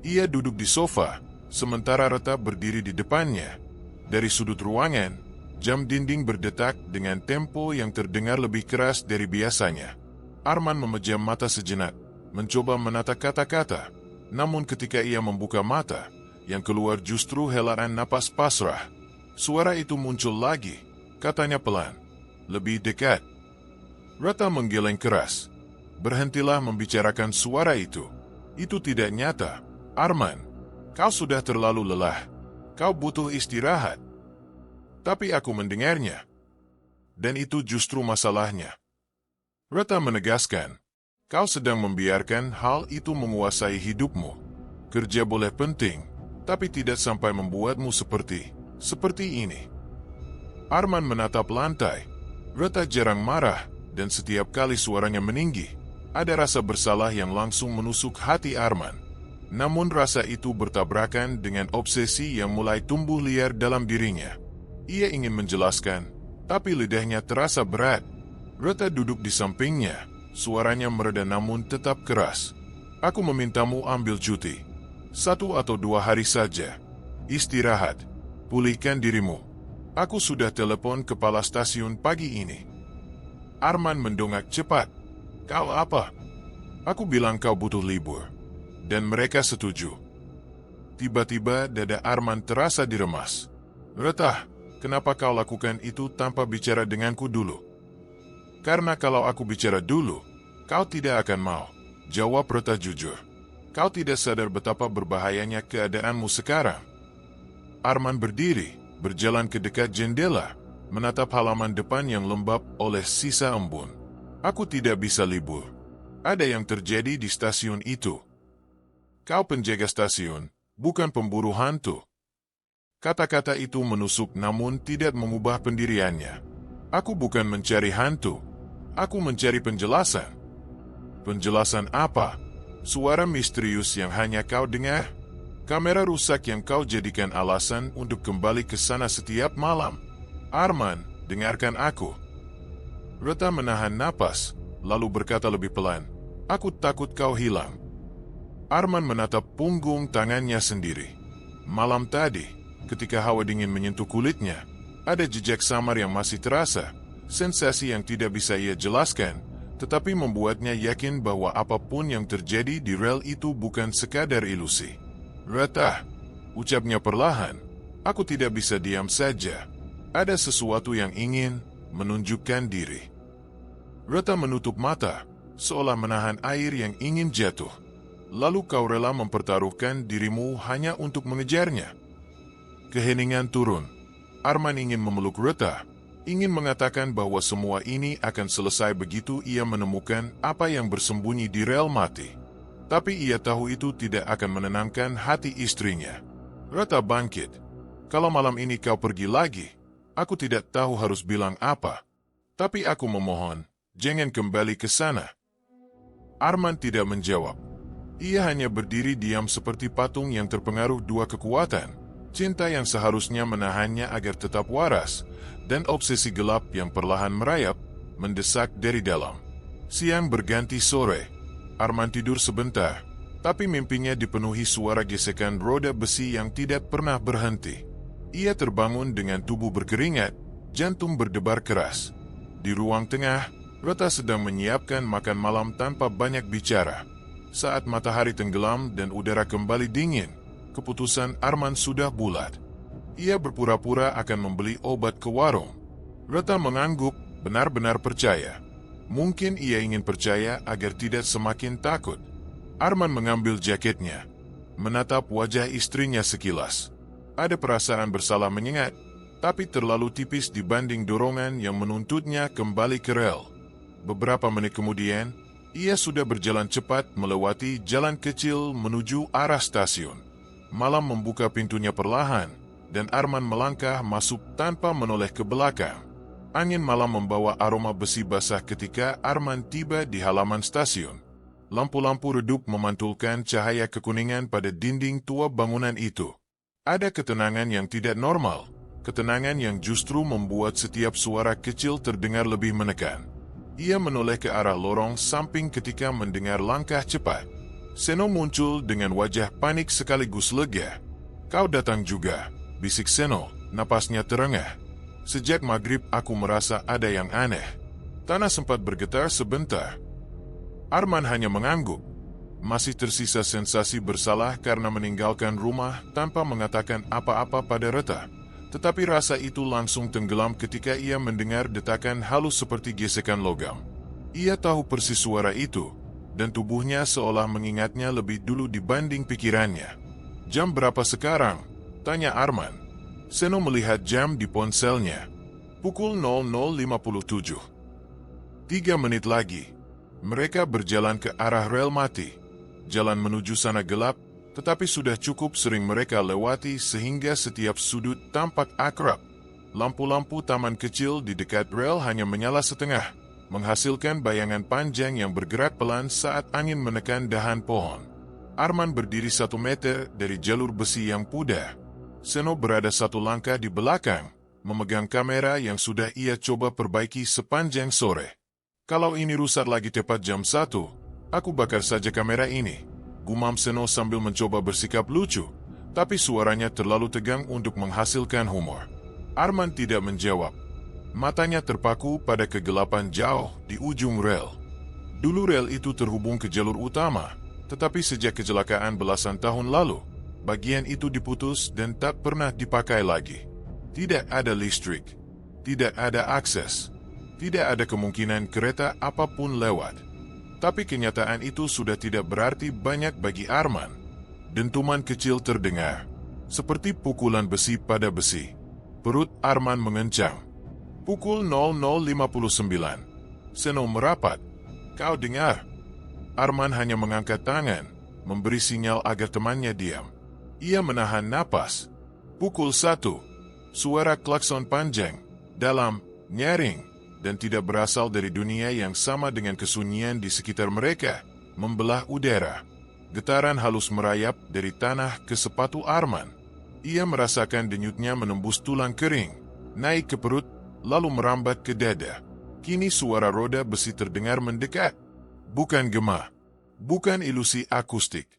Ia duduk di sofa, sementara Reta berdiri di depannya. Dari sudut ruangan, jam dinding berdetak dengan tempo yang terdengar lebih keras dari biasanya. Arman memejam mata sejenak, mencoba menata kata-kata. Namun ketika ia membuka mata, yang keluar justru helaan napas pasrah. Suara itu muncul lagi, katanya pelan. Lebih dekat. Reta menggeleng keras. Berhentilah membicarakan suara itu. Itu tidak nyata. Arman, kau sudah terlalu lelah. Kau butuh istirahat. Tapi aku mendengarnya. Dan itu justru masalahnya. Reta menegaskan, kau sedang membiarkan hal itu menguasai hidupmu. Kerja boleh penting, tapi tidak sampai membuatmu seperti ini. Arman menatap lantai. Reta jarang marah, dan setiap kali suaranya meninggi, ada rasa bersalah yang langsung menusuk hati Arman. Namun rasa itu bertabrakan dengan obsesi yang mulai tumbuh liar dalam dirinya. Ia ingin menjelaskan, tapi lidahnya terasa berat. Reta duduk di sampingnya, suaranya mereda namun tetap keras. Aku memintamu ambil cuti. 1 atau 2 hari saja. Istirahat. Pulihkan dirimu. Aku sudah telepon kepala stasiun pagi ini. Arman mendongak cepat. Kau apa? Aku bilang kau butuh libur. Dan mereka setuju. Tiba-tiba dada Arman terasa diremas. Reta, kenapa kau lakukan itu tanpa bicara denganku dulu? Karena kalau aku bicara dulu, kau tidak akan mau. Jawab Reta jujur. Kau tidak sadar betapa berbahayanya keadaanmu sekarang. Arman berdiri, berjalan ke dekat jendela, menatap halaman depan yang lembab oleh sisa embun. Aku tidak bisa libur. Ada yang terjadi di stasiun itu. Kau penjaga stasiun, bukan pemburu hantu. Kata-kata itu menusuk namun tidak mengubah pendiriannya. Aku bukan mencari hantu. Aku mencari penjelasan. Penjelasan apa? Suara misterius yang hanya kau dengar? Kamera rusak yang kau jadikan alasan untuk kembali ke sana setiap malam? Arman, dengarkan aku. Reta menahan napas, lalu berkata lebih pelan, aku takut kau hilang. Arman menatap punggung tangannya sendiri. Malam tadi, ketika hawa dingin menyentuh kulitnya, ada jejak samar yang masih terasa, sensasi yang tidak bisa ia jelaskan, tetapi membuatnya yakin bahwa apapun yang terjadi di rel itu bukan sekadar ilusi. Reta, ucapnya perlahan, aku tidak bisa diam saja. Ada sesuatu yang ingin menunjukkan diri. Reta menutup mata, seolah menahan air yang ingin jatuh. Lalu kau rela mempertaruhkan dirimu hanya untuk mengejarnya. Keheningan turun. Arman ingin memeluk Reta, ingin mengatakan bahwa semua ini akan selesai begitu ia menemukan apa yang bersembunyi di rel mati. Tapi ia tahu itu tidak akan menenangkan hati istrinya. Reta bangkit. Kalau malam ini kau pergi lagi, aku tidak tahu harus bilang apa. Tapi aku memohon, jangan kembali ke sana. Arman tidak menjawab. Ia hanya berdiri diam seperti patung yang terpengaruh dua kekuatan, cinta yang seharusnya menahannya agar tetap waras, dan obsesi gelap yang perlahan merayap, mendesak dari dalam. Siang berganti sore. Arman tidur sebentar, tapi mimpinya dipenuhi suara gesekan roda besi yang tidak pernah berhenti. Ia terbangun dengan tubuh berkeringat, jantung berdebar keras. Di ruang tengah, Reta sedang menyiapkan makan malam tanpa banyak bicara. Saat matahari tenggelam dan udara kembali dingin, keputusan Arman sudah bulat. Ia berpura-pura akan membeli obat ke warung. Reta mengangguk, benar-benar percaya. Mungkin ia ingin percaya agar tidak semakin takut. Arman mengambil jaketnya, menatap wajah istrinya sekilas. Ada perasaan bersalah menyengat, tapi terlalu tipis dibanding dorongan yang menuntutnya kembali ke rel. Beberapa menit kemudian, ia sudah berjalan cepat melewati jalan kecil menuju arah stasiun. Malam membuka pintunya perlahan, dan Arman melangkah masuk tanpa menoleh ke belakang. Angin malam membawa aroma besi basah ketika Arman tiba di halaman stasiun. Lampu-lampu redup memantulkan cahaya kekuningan pada dinding tua bangunan itu. Ada ketenangan yang tidak normal, ketenangan yang justru membuat setiap suara kecil terdengar lebih menekan. Ia menoleh ke arah lorong samping ketika mendengar langkah cepat. Seno muncul dengan wajah panik sekaligus lega. "Kau datang juga," bisik Seno, napasnya terengah. "Sejak maghrib aku merasa ada yang aneh." Tanah sempat bergetar sebentar. Arman hanya mengangguk. Masih tersisa sensasi bersalah karena meninggalkan rumah tanpa mengatakan apa-apa pada Reta. Tetapi rasa itu langsung tenggelam ketika ia mendengar detakan halus seperti gesekan logam. Ia tahu persis suara itu, dan tubuhnya seolah mengingatnya lebih dulu dibanding pikirannya. "Jam berapa sekarang?" tanya Arman. Seno melihat jam di ponselnya. Pukul 00.57. 3 menit lagi. Mereka berjalan ke arah rel mati. Jalan menuju sana gelap, tetapi sudah cukup sering mereka lewati sehingga setiap sudut tampak akrab. Lampu-lampu taman kecil di dekat rel hanya menyala setengah, menghasilkan bayangan panjang yang bergerak pelan saat angin menekan dahan pohon. Arman berdiri 1 meter dari jalur besi yang pudar. Seno berada 1 langkah di belakang, memegang kamera yang sudah ia coba perbaiki sepanjang sore. "Kalau ini rusak lagi tepat jam 1, aku bakar saja kamera ini," gumam Seno sambil mencoba bersikap lucu, tapi suaranya terlalu tegang untuk menghasilkan humor. Arman tidak menjawab. Matanya terpaku pada kegelapan jauh di ujung rel. Dulu rel itu terhubung ke jalur utama, tetapi sejak kecelakaan belasan tahun lalu, bagian itu diputus dan tak pernah dipakai lagi. Tidak ada listrik, tidak ada akses, tidak ada kemungkinan kereta apapun lewat. Tapi kenyataan itu sudah tidak berarti banyak bagi Arman. Dentuman kecil terdengar, seperti pukulan besi pada besi. Perut Arman mengencang. Pukul 00.59. Seno merapat. "Kau dengar?" Arman hanya mengangkat tangan, memberi sinyal agar temannya diam. Ia menahan napas. Pukul 1. Suara klakson panjang, dalam, nyaring, dan tidak berasal dari dunia yang sama dengan kesunyian di sekitar mereka, membelah udara. Getaran halus merayap dari tanah ke sepatu Arman. Ia merasakan denyutnya menembus tulang kering, naik ke perut, lalu merambat ke dada. Kini suara roda besi terdengar mendekat. Bukan gema, bukan ilusi akustik.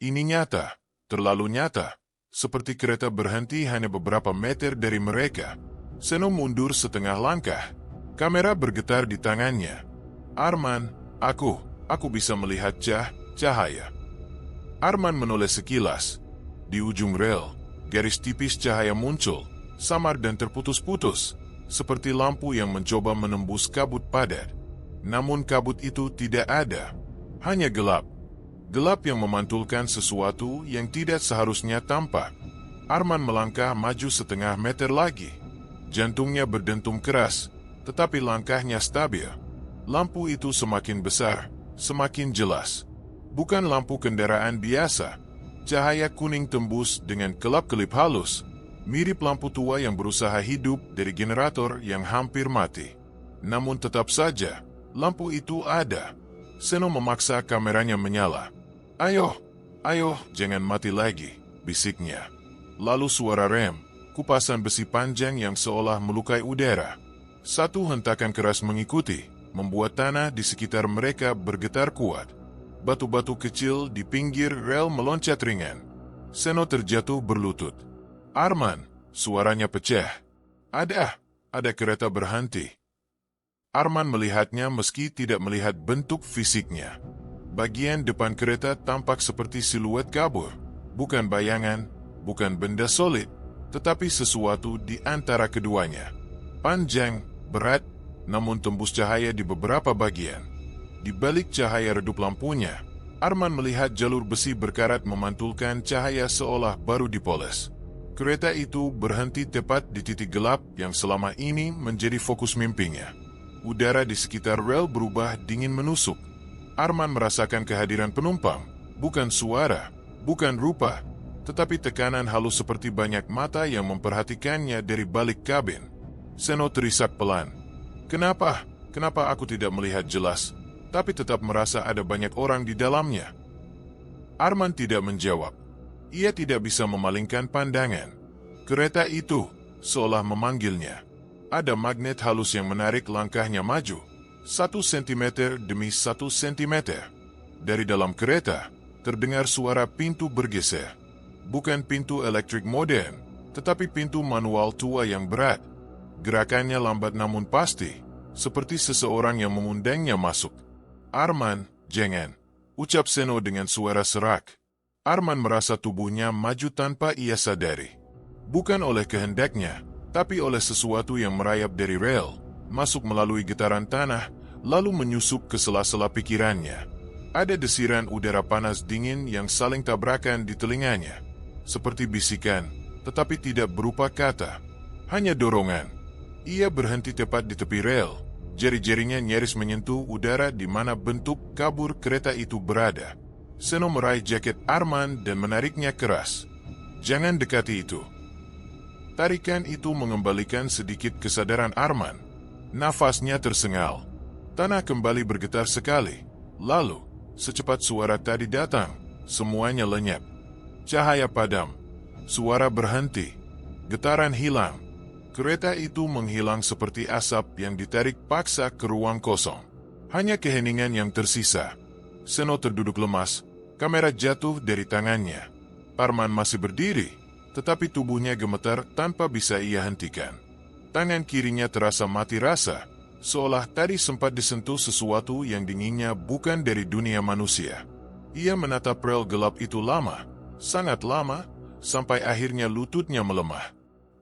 Ini nyata, terlalu nyata, seperti kereta berhenti hanya beberapa meter dari mereka. Seno mundur setengah langkah. Kamera bergetar di tangannya. "Arman, aku bisa melihat cahaya." Arman menoleh sekilas. Di ujung rel, garis tipis cahaya muncul, samar dan terputus-putus, seperti lampu yang mencoba menembus kabut padat. Namun kabut itu tidak ada, hanya gelap. Gelap yang memantulkan sesuatu yang tidak seharusnya tampak. Arman melangkah maju setengah meter lagi. Jantungnya berdentum keras, tetapi langkahnya stabil. Lampu itu semakin besar, semakin jelas. Bukan lampu kendaraan biasa. Cahaya kuning tembus dengan kelap-kelip halus, mirip lampu tua yang berusaha hidup dari generator yang hampir mati. Namun tetap saja, lampu itu ada. Seno memaksa kameranya menyala. "Ayo, ayo, jangan mati lagi," bisiknya. Lalu suara rem, kupasan besi panjang yang seolah melukai udara. Satu hentakan keras mengikuti, membuat tanah di sekitar mereka bergetar kuat. Batu-batu kecil di pinggir rel meloncat ringan. Seno terjatuh berlutut. "Arman!" Suaranya pecah. Ada kereta berhenti." Arman melihatnya meski tidak melihat bentuk fisiknya. Bagian depan kereta tampak seperti siluet kabur. Bukan bayangan, bukan benda solid, tetapi sesuatu di antara keduanya. Panjang, berat, namun tembus cahaya di beberapa bagian. Di balik cahaya redup lampunya, Arman melihat jalur besi berkarat memantulkan cahaya seolah baru dipoles. Kereta itu berhenti tepat di titik gelap yang selama ini menjadi fokus mimpinya. Udara di sekitar rel berubah dingin menusuk. Arman merasakan kehadiran penumpang, bukan suara, bukan rupa, tetapi tekanan halus seperti banyak mata yang memperhatikannya dari balik kabin. Seno terisak pelan. Kenapa aku tidak melihat jelas, tapi tetap merasa ada banyak orang di dalamnya?" Arman tidak menjawab. Ia tidak bisa memalingkan pandangan. Kereta itu seolah memanggilnya. Ada magnet halus yang menarik langkahnya maju, 1 sentimeter demi 1 sentimeter. Dari dalam kereta, terdengar suara pintu bergeser. Bukan pintu elektrik modern, tetapi pintu manual tua yang berat. Gerakannya lambat namun pasti, seperti seseorang yang mengundangnya masuk. "Arman, jangan," ucap Seno dengan suara serak. Arman merasa tubuhnya maju tanpa ia sadari. Bukan oleh kehendaknya, tapi oleh sesuatu yang merayap dari rel, masuk melalui getaran tanah, lalu menyusup ke sela-sela pikirannya. Ada desiran udara panas dingin yang saling tabrakan di telinganya. Seperti bisikan, tetapi tidak berupa kata. Hanya dorongan. Ia berhenti tepat di tepi rel. Jari-jarinya nyaris menyentuh udara di mana bentuk kabur kereta itu berada. Seno meraih jaket Arman dan menariknya keras. "Jangan dekati itu." Tarikan itu mengembalikan sedikit kesadaran Arman. Nafasnya tersengal. Tanah kembali bergetar sekali. Lalu, secepat suara tadi datang, semuanya lenyap. Cahaya padam. Suara berhenti. Getaran hilang. Kereta itu menghilang seperti asap yang ditarik paksa ke ruang kosong. Hanya keheningan yang tersisa. Seno terduduk lemas, kamera jatuh dari tangannya. Arman masih berdiri, tetapi tubuhnya gemetar tanpa bisa ia hentikan. Tangan kirinya terasa mati rasa, seolah tadi sempat disentuh sesuatu yang dinginnya bukan dari dunia manusia. Ia menatap rel gelap itu lama, sangat lama, sampai akhirnya lututnya melemah.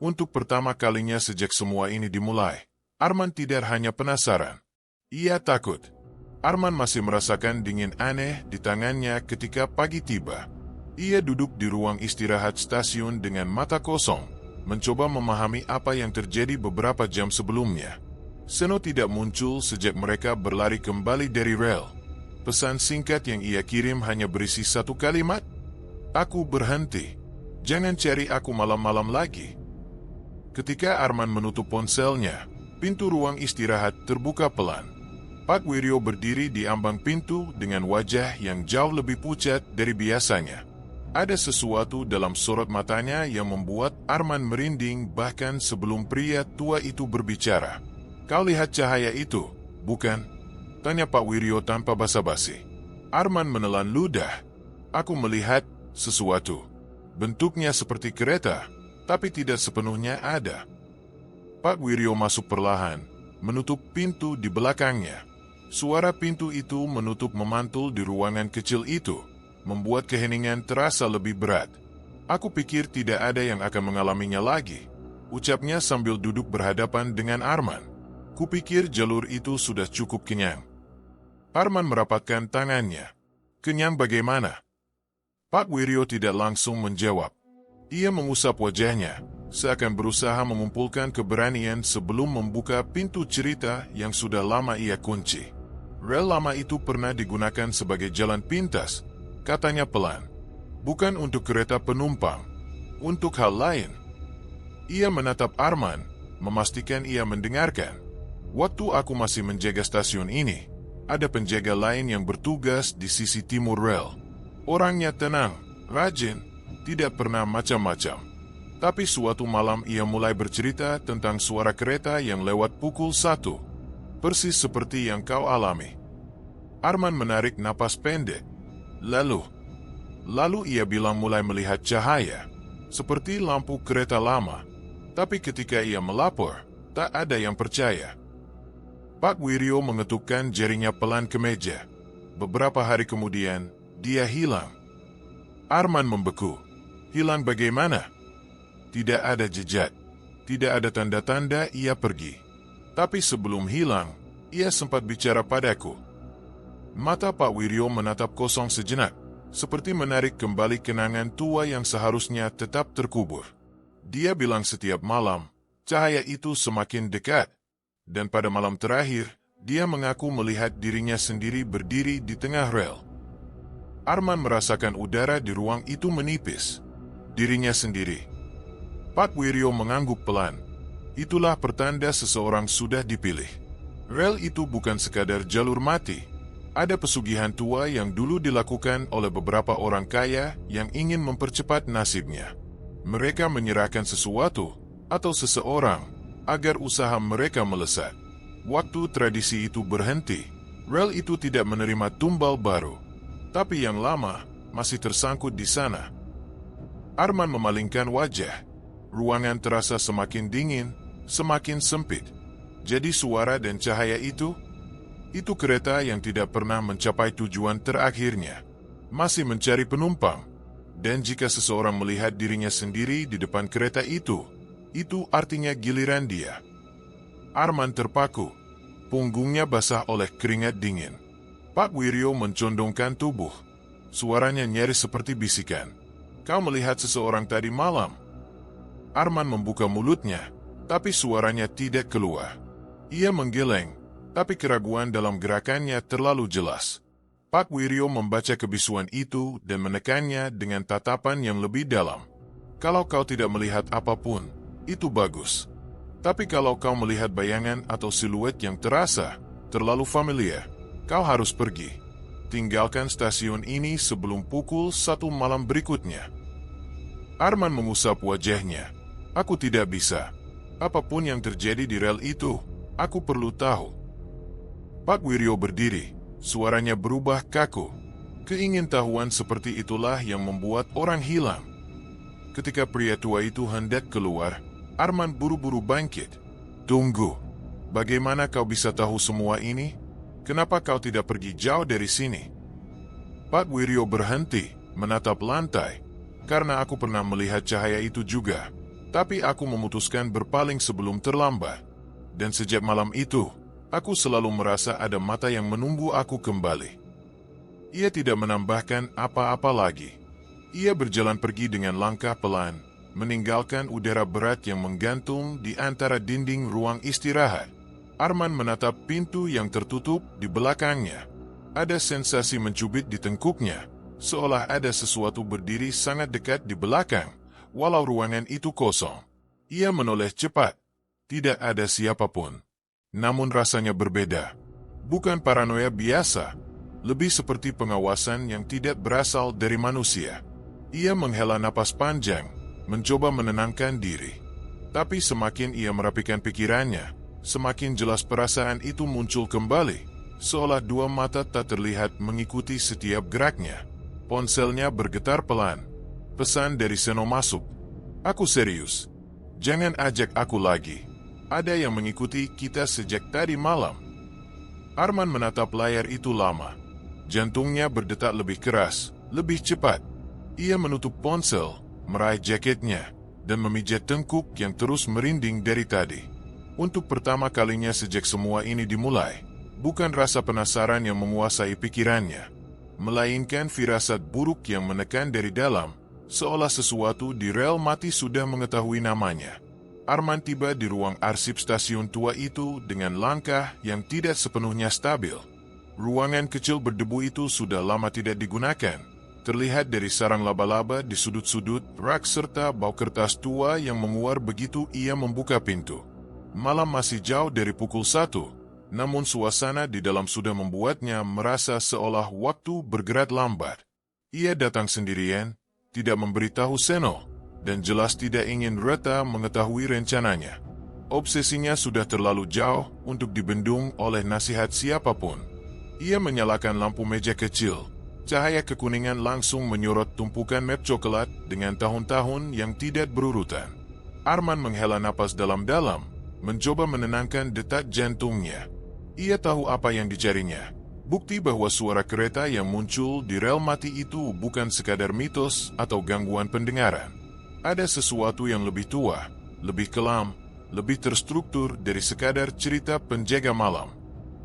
Untuk pertama kalinya sejak semua ini dimulai, Arman tidak hanya penasaran. Ia takut. Arman masih merasakan dingin aneh di tangannya ketika pagi tiba. Ia duduk di ruang istirahat stasiun dengan mata kosong, mencoba memahami apa yang terjadi beberapa jam sebelumnya. Seno tidak muncul sejak mereka berlari kembali dari rel. Pesan singkat yang ia kirim hanya berisi satu kalimat, "Aku berhenti. Jangan cari aku malam-malam lagi." Ketika Arman menutup ponselnya, pintu ruang istirahat terbuka pelan. Pak Wiryo berdiri di ambang pintu dengan wajah yang jauh lebih pucat dari biasanya. Ada sesuatu dalam sorot matanya yang membuat Arman merinding bahkan sebelum pria tua itu berbicara. "Kau lihat cahaya itu, bukan?" tanya Pak Wiryo tanpa basa-basi. Arman menelan ludah. "Aku melihat sesuatu. Bentuknya seperti kereta, tapi tidak sepenuhnya ada." Pak Wiryo masuk perlahan, menutup pintu di belakangnya. Suara pintu itu menutup memantul di ruangan kecil itu, membuat keheningan terasa lebih berat. "Aku pikir tidak ada yang akan mengalaminya lagi," ucapnya sambil duduk berhadapan dengan Arman. "Kupikir jalur itu sudah cukup kenyang." Arman merapatkan tangannya. "Kenyang bagaimana?" Pak Wiryo tidak langsung menjawab. Ia mengusap wajahnya, seakan berusaha mengumpulkan keberanian sebelum membuka pintu cerita yang sudah lama ia kunci. Rel lama itu pernah digunakan sebagai jalan pintas, katanya pelan. Bukan untuk kereta penumpang, untuk hal lain. Ia menatap Arman, memastikan ia mendengarkan. Waktu aku masih menjaga stasiun ini, ada penjaga lain yang bertugas di sisi timur rel. Orangnya tenang, rajin, tidak pernah macam-macam. Tapi suatu malam ia mulai bercerita tentang suara kereta yang lewat pukul 1. Persis seperti yang kau alami. Arman menarik napas pendek. Lalu ia bilang mulai melihat cahaya, seperti lampu kereta lama. Tapi ketika ia melapor, tak ada yang percaya. Pak Wiryo mengetukkan jarinya pelan ke meja. Beberapa hari kemudian, dia hilang. Arman membeku. Hilang bagaimana? Tidak ada jejak, tidak ada tanda-tanda ia pergi. Tapi sebelum hilang, ia sempat bicara padaku. Mata Pak Wiryo menatap kosong sejenak, seperti menarik kembali kenangan tua yang seharusnya tetap terkubur. Dia bilang setiap malam, cahaya itu semakin dekat. Dan pada malam terakhir, dia mengaku melihat dirinya sendiri berdiri di tengah rel. Arman merasakan udara di ruang itu menipis. Dirinya sendiri. Pak Wiryo mengangguk pelan. Itulah pertanda seseorang sudah dipilih. Rel itu bukan sekadar jalur mati. Ada pesugihan tua yang dulu dilakukan oleh beberapa orang kaya yang ingin mempercepat nasibnya. Mereka menyerahkan sesuatu atau seseorang agar usaha mereka melesat. Waktu tradisi itu berhenti, rel itu tidak menerima tumbal baru. Tapi yang lama masih tersangkut di sana. Arman memalingkan wajah. Ruangan terasa semakin dingin, semakin sempit. Jadi suara dan cahaya itu kereta yang tidak pernah mencapai tujuan terakhirnya. Masih mencari penumpang. Dan jika seseorang melihat dirinya sendiri di depan kereta itu artinya giliran dia. Arman terpaku. Punggungnya basah oleh keringat dingin. Pak Wiryo mencondongkan tubuh. Suaranya nyaris seperti bisikan. Kau melihat seseorang tadi malam? Arman membuka mulutnya, tapi suaranya tidak keluar. Ia menggeleng, tapi keraguan dalam gerakannya terlalu jelas. Pak Wiryo membaca kebisuan itu dan menekannya dengan tatapan yang lebih dalam. Kalau kau tidak melihat apapun, itu bagus. Tapi kalau kau melihat bayangan atau siluet yang terasa terlalu familiar, kau harus pergi. Tinggalkan stasiun ini sebelum pukul 1 malam berikutnya. Arman mengusap wajahnya. Aku tidak bisa. Apapun yang terjadi di rel itu, aku perlu tahu. Pak Wiryo berdiri. Suaranya berubah kaku. Keingintahuan seperti itulah yang membuat orang hilang. Ketika pria tua itu hendak keluar, Arman buru-buru bangkit. Tunggu. Bagaimana kau bisa tahu semua ini? Kenapa kau tidak pergi jauh dari sini? Pak Wiryo berhenti, menatap lantai. Karena aku pernah melihat cahaya itu juga. Tapi aku memutuskan berpaling sebelum terlambat. Dan sejak malam itu, aku selalu merasa ada mata yang menunggu aku kembali. Ia tidak menambahkan apa-apa lagi. Ia berjalan pergi dengan langkah pelan, meninggalkan udara berat yang menggantung di antara dinding ruang istirahat. Arman menatap pintu yang tertutup di belakangnya. Ada sensasi mencubit di tengkuknya, seolah ada sesuatu berdiri sangat dekat di belakang. Walau ruangan itu kosong, ia menoleh cepat. Tidak ada siapapun. Namun rasanya berbeda. Bukan paranoia biasa, lebih seperti pengawasan yang tidak berasal dari manusia. Ia menghela napas panjang, mencoba menenangkan diri. Tapi semakin ia merapikan pikirannya, semakin jelas perasaan itu muncul kembali. Seolah dua mata tak terlihat mengikuti setiap geraknya. Ponselnya bergetar pelan. Pesan dari Seno masuk. Aku serius. Jangan ajak aku lagi. Ada yang mengikuti kita sejak tadi malam. Arman menatap layar itu lama. Jantungnya berdetak lebih keras, lebih cepat. Ia menutup ponsel, meraih jaketnya, dan memijat tengkuk yang terus merinding dari tadi. Untuk pertama kalinya sejak semua ini dimulai, bukan rasa penasaran yang menguasai pikirannya, melainkan firasat buruk yang menekan dari dalam, seolah sesuatu di rel mati sudah mengetahui namanya. Arman tiba di ruang arsip stasiun tua itu dengan langkah yang tidak sepenuhnya stabil. Ruangan kecil berdebu itu sudah lama tidak digunakan. Terlihat dari sarang laba-laba di sudut-sudut, rak serta bau kertas tua yang menguar begitu ia membuka pintu. Malam masih jauh dari pukul 1. Namun suasana di dalam sudah membuatnya merasa seolah waktu bergerak lambat. Ia datang sendirian, tidak memberitahu Seno, dan jelas tidak ingin Reta mengetahui rencananya. Obsesinya sudah terlalu jauh untuk dibendung oleh nasihat siapapun. Ia menyalakan lampu meja kecil. Cahaya kekuningan langsung menyorot tumpukan map coklat dengan tahun-tahun yang tidak berurutan. Arman menghela napas dalam-dalam, mencoba menenangkan detak jantungnya. Ia tahu apa yang dicarinya. Bukti bahwa suara kereta yang muncul di rel mati itu bukan sekadar mitos atau gangguan pendengaran. Ada sesuatu yang lebih tua, lebih kelam, lebih terstruktur dari sekadar cerita penjaga malam.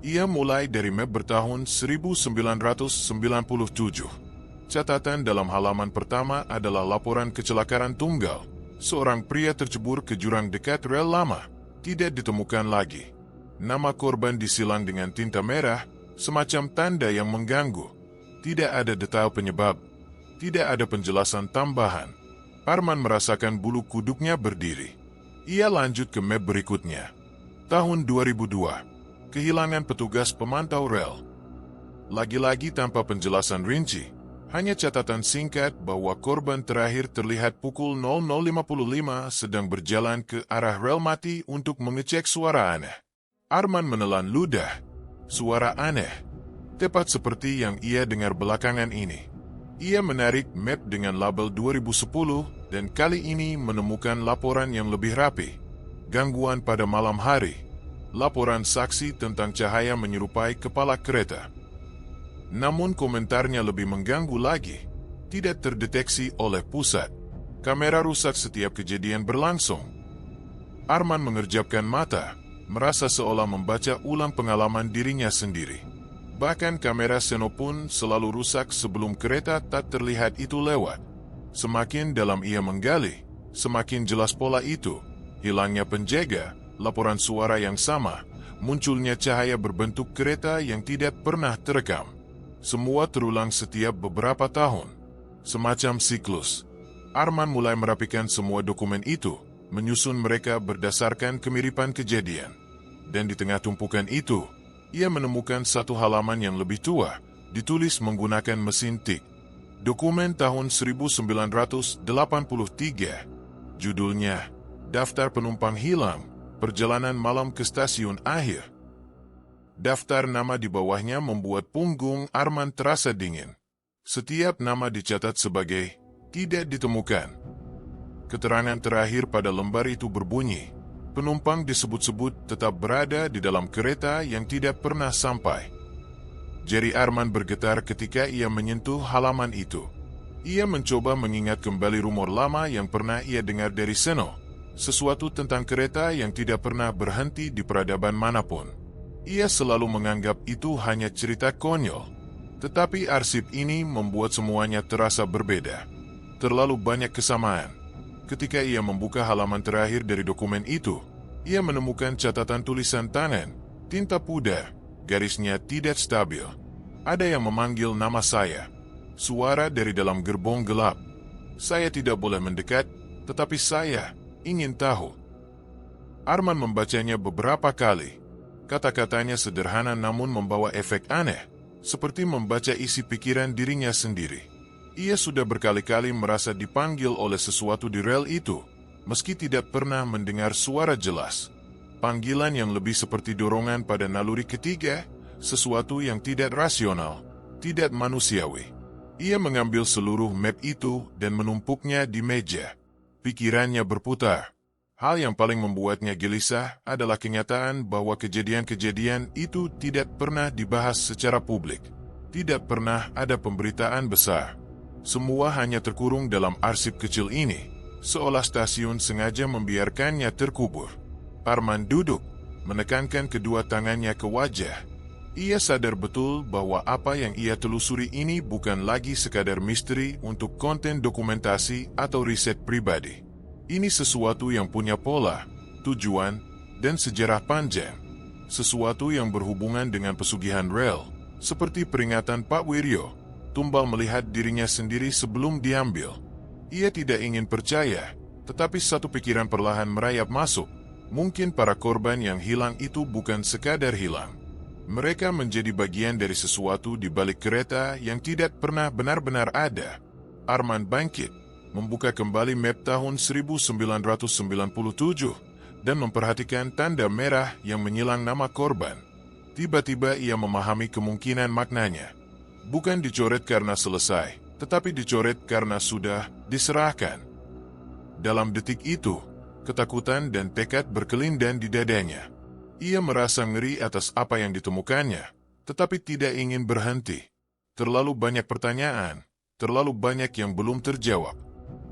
Ia mulai dari map bertahun 1997. Catatan dalam halaman pertama adalah laporan kecelakaan tunggal. Seorang pria tercebur ke jurang dekat rel lama. Tidak ditemukan lagi. Nama korban disilang dengan tinta merah, semacam tanda yang mengganggu. Tidak ada detail penyebab. Tidak ada penjelasan tambahan. Arman merasakan bulu kuduknya berdiri. Ia lanjut ke map berikutnya. Tahun 2002. Kehilangan petugas pemantau rel. Lagi-lagi tanpa penjelasan rinci. Hanya catatan singkat bahwa korban terakhir terlihat pukul 00.55 sedang berjalan ke arah rel mati untuk mengecek suara aneh. Arman menelan ludah. Suara aneh. Tepat seperti yang ia dengar belakangan ini. Ia menarik map dengan label 2010 dan kali ini menemukan laporan yang lebih rapi. Gangguan pada malam hari. Laporan saksi tentang cahaya menyerupai kepala kereta. Namun komentarnya lebih mengganggu lagi. Tidak terdeteksi oleh pusat. Kamera rusak setiap kejadian berlangsung. Arman mengerjapkan mata. Merasa seolah membaca ulang pengalaman dirinya sendiri. Bahkan kamera Seno pun selalu rusak sebelum kereta tak terlihat itu lewat. Semakin dalam ia menggali, semakin jelas pola itu. Hilangnya penjaga, laporan suara yang sama, munculnya cahaya berbentuk kereta yang tidak pernah terekam. Semua terulang setiap beberapa tahun. Semacam siklus. Arman mulai merapikan semua dokumen itu, menyusun mereka berdasarkan kemiripan kejadian. Dan di tengah tumpukan itu, ia menemukan satu halaman yang lebih tua, ditulis menggunakan mesin tik. Dokumen tahun 1983. Judulnya, Daftar Penumpang Hilang, Perjalanan Malam ke Stasiun Akhir. Daftar nama di bawahnya membuat punggung Arman terasa dingin. Setiap nama dicatat sebagai tidak ditemukan. Keterangan terakhir pada lembar itu berbunyi, penumpang disebut-sebut tetap berada di dalam kereta yang tidak pernah sampai. Jari Arman bergetar ketika ia menyentuh halaman itu. Ia mencoba mengingat kembali rumor lama yang pernah ia dengar dari Seno, sesuatu tentang kereta yang tidak pernah berhenti di peradaban manapun. Ia selalu menganggap itu hanya cerita konyol, tetapi arsip ini membuat semuanya terasa berbeda. Terlalu banyak kesamaan. Ketika ia membuka halaman terakhir dari dokumen itu, ia menemukan catatan tulisan tangan, tinta pudar, garisnya tidak stabil. Ada yang memanggil nama saya. Suara dari dalam gerbong gelap. Saya tidak boleh mendekat, tetapi saya ingin tahu. Arman membacanya beberapa kali. Kata-katanya sederhana namun membawa efek aneh, seperti membaca isi pikiran dirinya sendiri. Ia sudah berkali-kali merasa dipanggil oleh sesuatu di rel itu, meski tidak pernah mendengar suara jelas. Panggilan yang lebih seperti dorongan pada naluri ketiga, sesuatu yang tidak rasional, tidak manusiawi. Ia mengambil seluruh map itu dan menumpuknya di meja. Pikirannya berputar. Hal yang paling membuatnya gelisah adalah kenyataan bahwa kejadian-kejadian itu tidak pernah dibahas secara publik. Tidak pernah ada pemberitaan besar. Semua hanya terkurung dalam arsip kecil ini, seolah stasiun sengaja membiarkannya terkubur. Arman duduk, menekankan kedua tangannya ke wajah. Ia sadar betul bahwa apa yang ia telusuri ini bukan lagi sekadar misteri untuk konten dokumentasi atau riset pribadi. Ini sesuatu yang punya pola, tujuan, dan sejarah panjang. Sesuatu yang berhubungan dengan pesugihan rel, seperti peringatan Pak Wiryo, tumbal melihat dirinya sendiri sebelum diambil. Ia tidak ingin percaya, tetapi satu pikiran perlahan merayap masuk. Mungkin para korban yang hilang itu bukan sekadar hilang. Mereka menjadi bagian dari sesuatu di balik kereta yang tidak pernah benar-benar ada. Arman bangkit, membuka kembali map tahun 1997, dan memperhatikan tanda merah yang menyilang nama korban. Tiba-tiba ia memahami kemungkinan maknanya. Bukan dicoret karena selesai, tetapi dicoret karena sudah diserahkan. Dalam detik itu, ketakutan dan tekad berkelindan di dadanya. Ia merasa ngeri atas apa yang ditemukannya, tetapi tidak ingin berhenti. Terlalu banyak pertanyaan, terlalu banyak yang belum terjawab.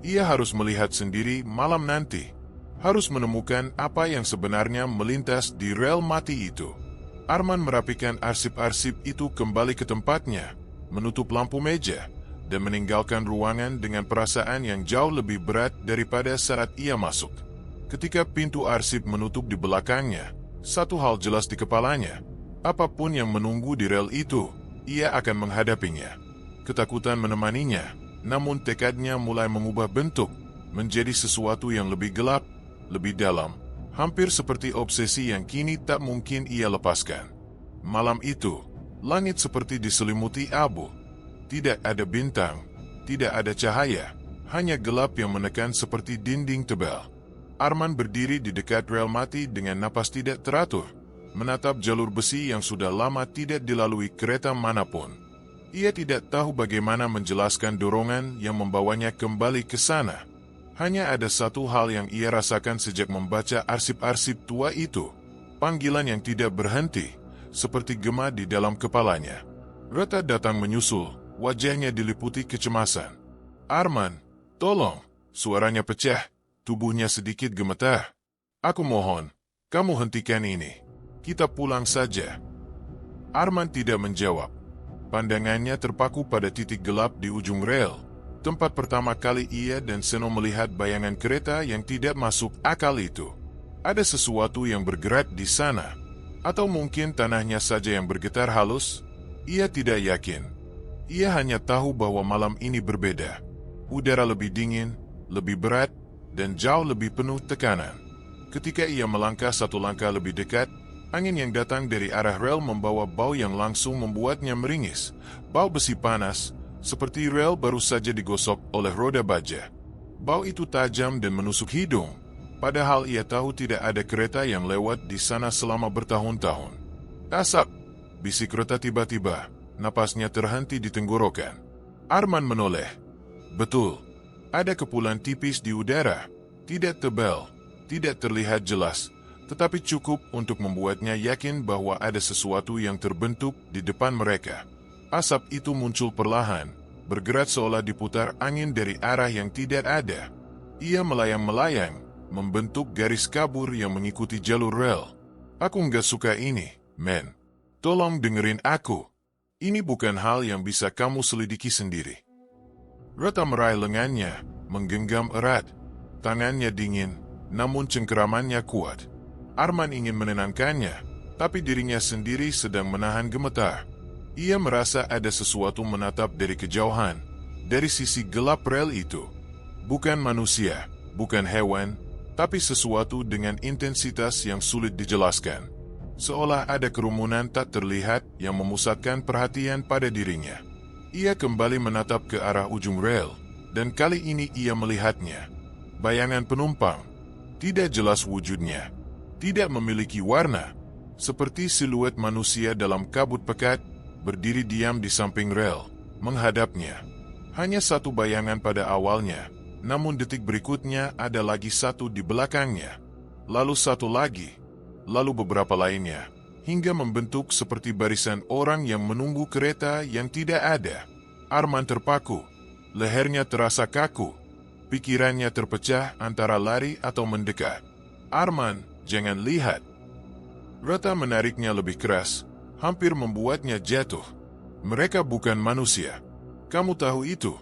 Ia harus melihat sendiri malam nanti, harus menemukan apa yang sebenarnya melintas di rel mati itu. Arman merapikan arsip-arsip itu kembali ke tempatnya, menutup lampu meja, dan meninggalkan ruangan dengan perasaan yang jauh lebih berat daripada saat ia masuk. Ketika pintu arsip menutup di belakangnya, satu hal jelas di kepalanya. Apapun yang menunggu di rel itu, ia akan menghadapinya. Ketakutan menemaninya, namun tekadnya mulai mengubah bentuk, menjadi sesuatu yang lebih gelap, lebih dalam, hampir seperti obsesi yang kini tak mungkin ia lepaskan. Malam itu, langit seperti diselimuti abu. Tidak ada bintang, tidak ada cahaya, hanya gelap yang menekan seperti dinding tebal. Arman berdiri di dekat rel mati dengan napas tidak teratur, menatap jalur besi yang sudah lama tidak dilalui kereta manapun. Ia tidak tahu bagaimana menjelaskan dorongan yang membawanya kembali ke sana. Hanya ada satu hal yang ia rasakan sejak membaca arsip-arsip tua itu, panggilan yang tidak berhenti, seperti gema di dalam kepalanya. Reta datang menyusul, wajahnya diliputi kecemasan. "Arman, tolong!" Suaranya pecah. Tubuhnya sedikit gemetar. "Aku mohon, kamu hentikan ini. Kita pulang saja." Arman tidak menjawab. Pandangannya terpaku pada titik gelap di ujung rel. Tempat pertama kali ia dan Seno melihat bayangan kereta yang tidak masuk akal itu. Ada sesuatu yang bergerak di sana. Atau mungkin tanahnya saja yang bergetar halus? Ia tidak yakin. Ia hanya tahu bahwa malam ini berbeda. Udara lebih dingin, lebih berat, dan jauh lebih penuh tekanan. Ketika ia melangkah satu langkah lebih dekat, angin yang datang dari arah rel membawa bau yang langsung membuatnya meringis. Bau besi panas, seperti rel baru saja digosok oleh roda baja. Bau itu tajam dan menusuk hidung, padahal ia tahu tidak ada kereta yang lewat di sana selama bertahun-tahun. "Asap!" bisik Reta tiba-tiba, napasnya terhenti di tenggorokan. Arman menoleh. Betul. Ada kepulan tipis di udara, tidak tebal, tidak terlihat jelas, tetapi cukup untuk membuatnya yakin bahwa ada sesuatu yang terbentuk di depan mereka. Asap itu muncul perlahan, bergerak seolah diputar angin dari arah yang tidak ada. Ia melayang-melayang, membentuk garis kabur yang mengikuti jalur rel. "Aku nggak suka ini, men. Tolong dengerin aku. Ini bukan hal yang bisa kamu selidiki sendiri." Reta meraih lengannya, menggenggam erat. Tangannya dingin, namun cengkeramannya kuat. Arman ingin menenangkannya, tapi dirinya sendiri sedang menahan gemetar. Ia merasa ada sesuatu menatap dari kejauhan, dari sisi gelap rel itu. Bukan manusia, bukan hewan, tapi sesuatu dengan intensitas yang sulit dijelaskan. Seolah ada kerumunan tak terlihat yang memusatkan perhatian pada dirinya. Ia kembali menatap ke arah ujung rel, dan kali ini ia melihatnya. Bayangan penumpang, tidak jelas wujudnya, tidak memiliki warna, seperti siluet manusia dalam kabut pekat, berdiri diam di samping rel, menghadapnya. Hanya satu bayangan pada awalnya, namun detik berikutnya ada lagi satu di belakangnya, lalu satu lagi, lalu beberapa lainnya, hingga membentuk seperti barisan orang yang menunggu kereta yang tidak ada. Arman terpaku, lehernya terasa kaku, pikirannya terpecah antara lari atau mendekat. "Arman, jangan lihat." Reta menariknya lebih keras, hampir membuatnya jatuh. Mereka bukan manusia. Kamu tahu itu?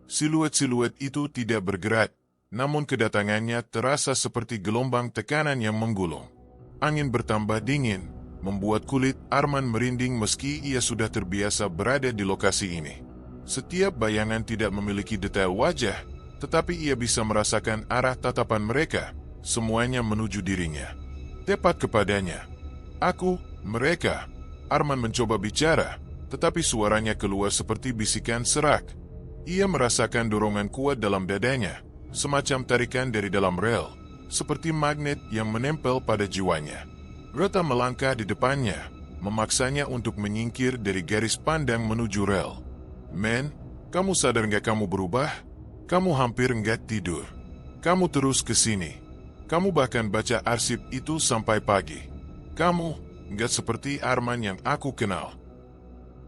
Siluet-siluet itu tidak bergerak, namun kedatangannya terasa seperti gelombang tekanan yang menggulung. Angin bertambah dingin, membuat kulit Arman merinding meski ia sudah terbiasa berada di lokasi ini. Setiap bayangan tidak memiliki detail wajah, tetapi ia bisa merasakan arah tatapan mereka, semuanya menuju dirinya. Tepat kepadanya. Aku, mereka. Arman mencoba bicara, tetapi suaranya keluar seperti bisikan serak. Ia merasakan dorongan kuat dalam dadanya, semacam tarikan dari dalam rel, seperti magnet yang menempel pada jiwanya. Reta melangkah di depannya, memaksanya untuk menyingkir dari garis pandang menuju rel. Men, kamu sadar nggak kamu berubah? Kamu hampir nggak tidur. Kamu terus ke sini. Kamu bahkan baca arsip itu sampai pagi. Kamu nggak seperti Arman yang aku kenal.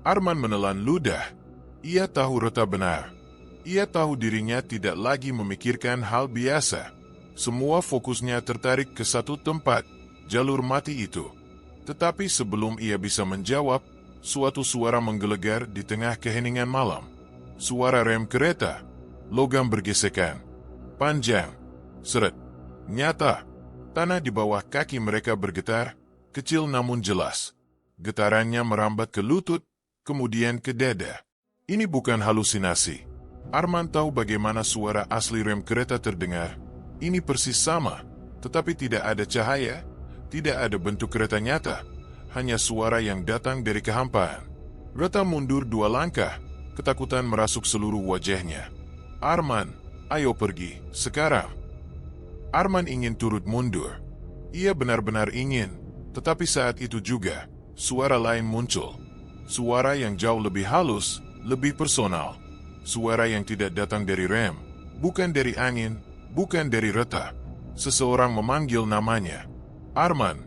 Arman menelan ludah. Ia tahu Reta benar. Ia tahu dirinya tidak lagi memikirkan hal biasa. Semua fokusnya tertarik ke satu tempat, jalur mati itu. Tetapi sebelum ia bisa menjawab, suatu suara menggelegar di tengah keheningan malam. Suara rem kereta. Logam bergesekan. Panjang. Seret. Nyata. Tanah di bawah kaki mereka bergetar, kecil namun jelas. Getarannya merambat ke lutut, kemudian ke dada. Ini bukan halusinasi. Arman tahu bagaimana suara asli rem kereta terdengar. Ini persis sama, tetapi tidak ada cahaya, tidak ada bentuk kereta nyata, hanya suara yang datang dari kehampaan. Reta mundur 2 langkah, ketakutan merasuk seluruh wajahnya. Arman, ayo pergi, sekarang. Arman ingin turut mundur. Ia benar-benar ingin, tetapi saat itu juga, suara lain muncul. Suara yang jauh lebih halus, lebih personal. Suara yang tidak datang dari rem, bukan dari angin, bukan dari Reta. Seseorang memanggil namanya. Arman.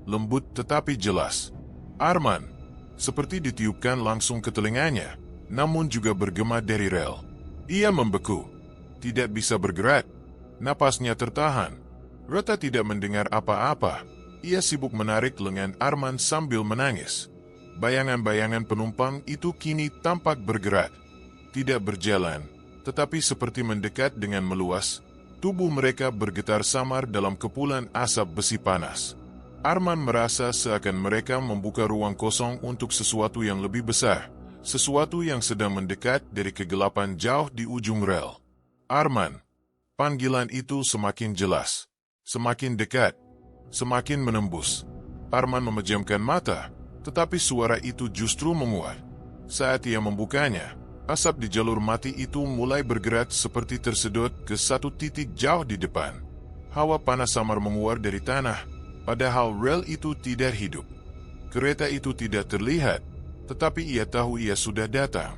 Lembut tetapi jelas. Arman. Seperti ditiupkan langsung ke telinganya, namun juga bergema dari rel. Ia membeku. Tidak bisa bergerak. Napasnya tertahan. Reta tidak mendengar apa-apa. Ia sibuk menarik lengan Arman sambil menangis. Bayangan-bayangan penumpang itu kini tampak bergerak. Tidak berjalan, tetapi seperti mendekat dengan meluas. Tubuh mereka bergetar samar dalam kepulan asap besi panas. Arman merasa seakan mereka membuka ruang kosong untuk sesuatu yang lebih besar. Sesuatu yang sedang mendekat dari kegelapan jauh di ujung rel. Arman. Panggilan itu semakin jelas. Semakin dekat. Semakin menembus. Arman memejamkan mata, tetapi suara itu justru menguat. Saat ia membukanya, asap di jalur mati itu mulai bergerak seperti tersedot ke satu titik jauh di depan. Hawa panas samar menguar dari tanah, padahal rel itu tidak hidup. Kereta itu tidak terlihat, tetapi ia tahu ia sudah datang.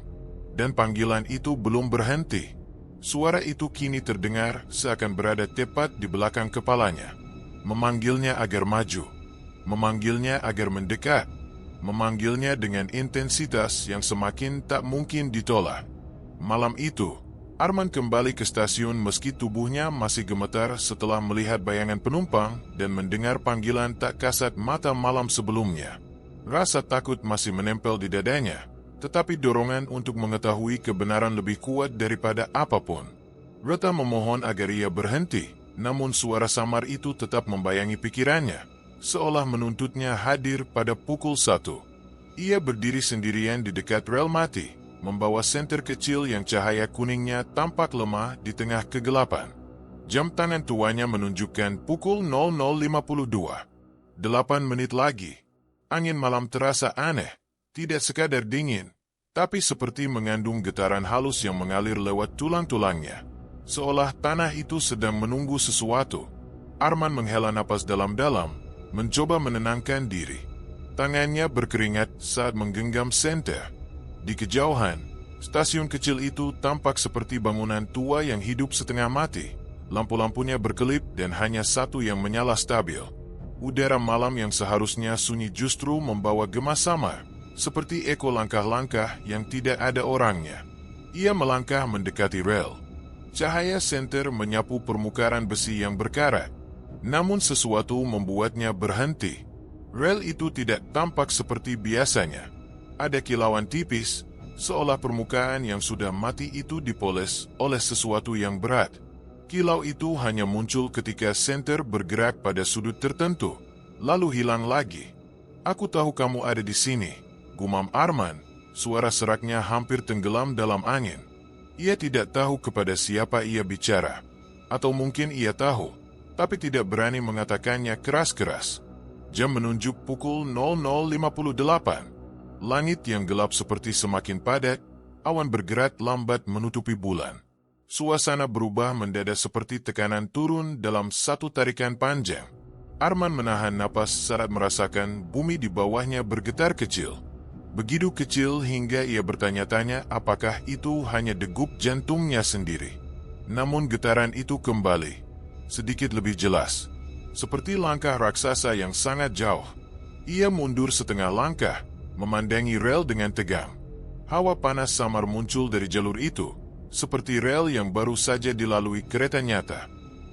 Dan panggilan itu belum berhenti. Suara itu kini terdengar seakan berada tepat di belakang kepalanya. Memanggilnya agar maju. Memanggilnya agar mendekat. Memanggilnya dengan intensitas yang semakin tak mungkin ditolak. Malam itu, Arman kembali ke stasiun meski tubuhnya masih gemetar setelah melihat bayangan penumpang dan mendengar panggilan tak kasat mata malam sebelumnya. Rasa takut masih menempel di dadanya, tetapi dorongan untuk mengetahui kebenaran lebih kuat daripada apapun. Reta memohon agar ia berhenti, namun suara samar itu tetap membayangi pikirannya, seolah menuntutnya hadir pada pukul 1. Ia berdiri sendirian di dekat rel mati, membawa senter kecil yang cahaya kuningnya tampak lemah di tengah kegelapan. Jam tangan tuanya menunjukkan pukul 00.52. 8 menit lagi. Angin malam terasa aneh, tidak sekadar dingin, tapi seperti mengandung getaran halus yang mengalir lewat tulang-tulangnya. Seolah tanah itu sedang menunggu sesuatu. Arman menghela napas dalam-dalam, mencoba menenangkan diri. Tangannya berkeringat saat menggenggam senter. Di kejauhan, stasiun kecil itu tampak seperti bangunan tua yang hidup setengah mati. Lampu-lampunya berkelip dan hanya satu yang menyala stabil. Udara malam yang seharusnya sunyi justru membawa gema samar, seperti eko langkah-langkah yang tidak ada orangnya. Ia melangkah mendekati rel. Cahaya senter menyapu permukaan besi yang berkarat. Namun sesuatu membuatnya berhenti. Rel itu tidak tampak seperti biasanya. Ada kilauan tipis, seolah permukaan yang sudah mati itu dipoles oleh sesuatu yang berat. Kilau itu hanya muncul ketika senter bergerak pada sudut tertentu, lalu hilang lagi. "Aku tahu kamu ada di sini," gumam Arman. Suara seraknya hampir tenggelam dalam angin. Ia tidak tahu kepada siapa ia bicara. Atau mungkin ia tahu, tapi tidak berani mengatakannya keras-keras. Jam menunjuk pukul 00.58. Langit yang gelap seperti semakin padat, awan bergerak lambat menutupi bulan. Suasana berubah mendadak seperti tekanan turun dalam satu tarikan panjang. Arman menahan napas saat merasakan bumi di bawahnya bergetar kecil. Begitu kecil hingga ia bertanya-tanya apakah itu hanya degup jantungnya sendiri. Namun getaran itu kembali, sedikit lebih jelas. Seperti langkah raksasa yang sangat jauh. Ia mundur setengah langkah, memandangi rel dengan tegang. Hawa panas samar muncul dari jalur itu, seperti rel yang baru saja dilalui kereta nyata.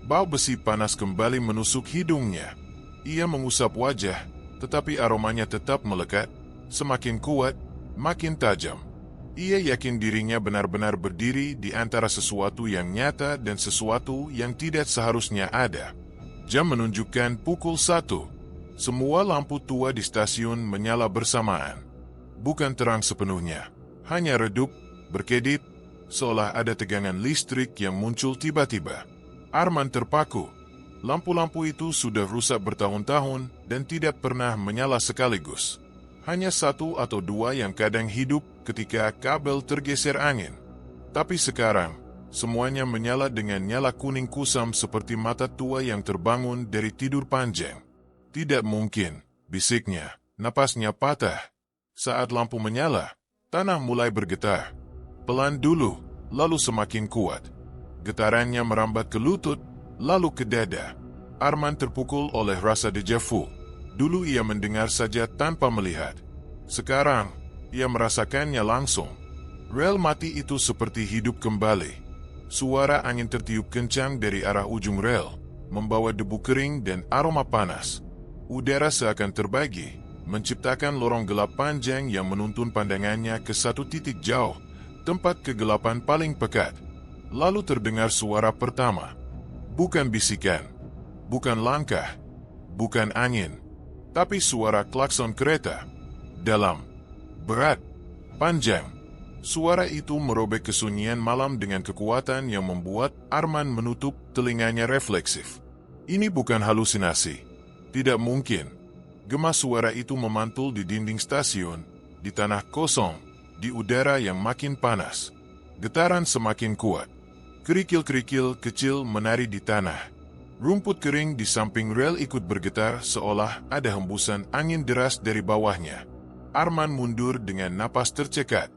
Bau besi panas kembali menusuk hidungnya. Ia mengusap wajah, tetapi aromanya tetap melekat, semakin kuat, makin tajam. Ia yakin dirinya benar-benar berdiri di antara sesuatu yang nyata dan sesuatu yang tidak seharusnya ada. Jam menunjukkan pukul 1. Semua lampu tua di stasiun menyala bersamaan. Bukan terang sepenuhnya, hanya redup, berkedip, seolah ada tegangan listrik yang muncul tiba-tiba. Arman terpaku. Lampu-lampu itu sudah rusak bertahun-tahun dan tidak pernah menyala sekaligus. Hanya satu atau dua yang kadang hidup ketika kabel tergeser angin. Tapi sekarang, semuanya menyala dengan nyala kuning kusam seperti mata tua yang terbangun dari tidur panjang. "Tidak mungkin," bisiknya. Napasnya patah. Saat lampu menyala, tanah mulai bergetar. Pelan dulu, lalu semakin kuat. Getarannya merambat ke lutut, lalu ke dada. Arman terpukul oleh rasa deja vu. Dulu ia mendengar saja tanpa melihat. Sekarang, ia merasakannya langsung. Rel mati itu seperti hidup kembali. Suara angin tertiup kencang dari arah ujung rel, membawa debu kering dan aroma panas. Udara seakan terbagi, menciptakan lorong gelap panjang yang menuntun pandangannya ke satu titik jauh, tempat kegelapan paling pekat. Lalu terdengar suara pertama. Bukan bisikan, bukan langkah, bukan angin, tapi suara klakson kereta. Dalam, berat, panjang. Suara itu merobek kesunyian malam dengan kekuatan yang membuat Arman menutup telinganya refleksif. Ini bukan halusinasi. Tidak mungkin. Gema suara itu memantul di dinding stasiun, di tanah kosong, di udara yang makin panas. Getaran semakin kuat. Kerikil-kerikil kecil menari di tanah. Rumput kering di samping rel ikut bergetar seolah ada hembusan angin deras dari bawahnya. Arman mundur dengan napas tercekat.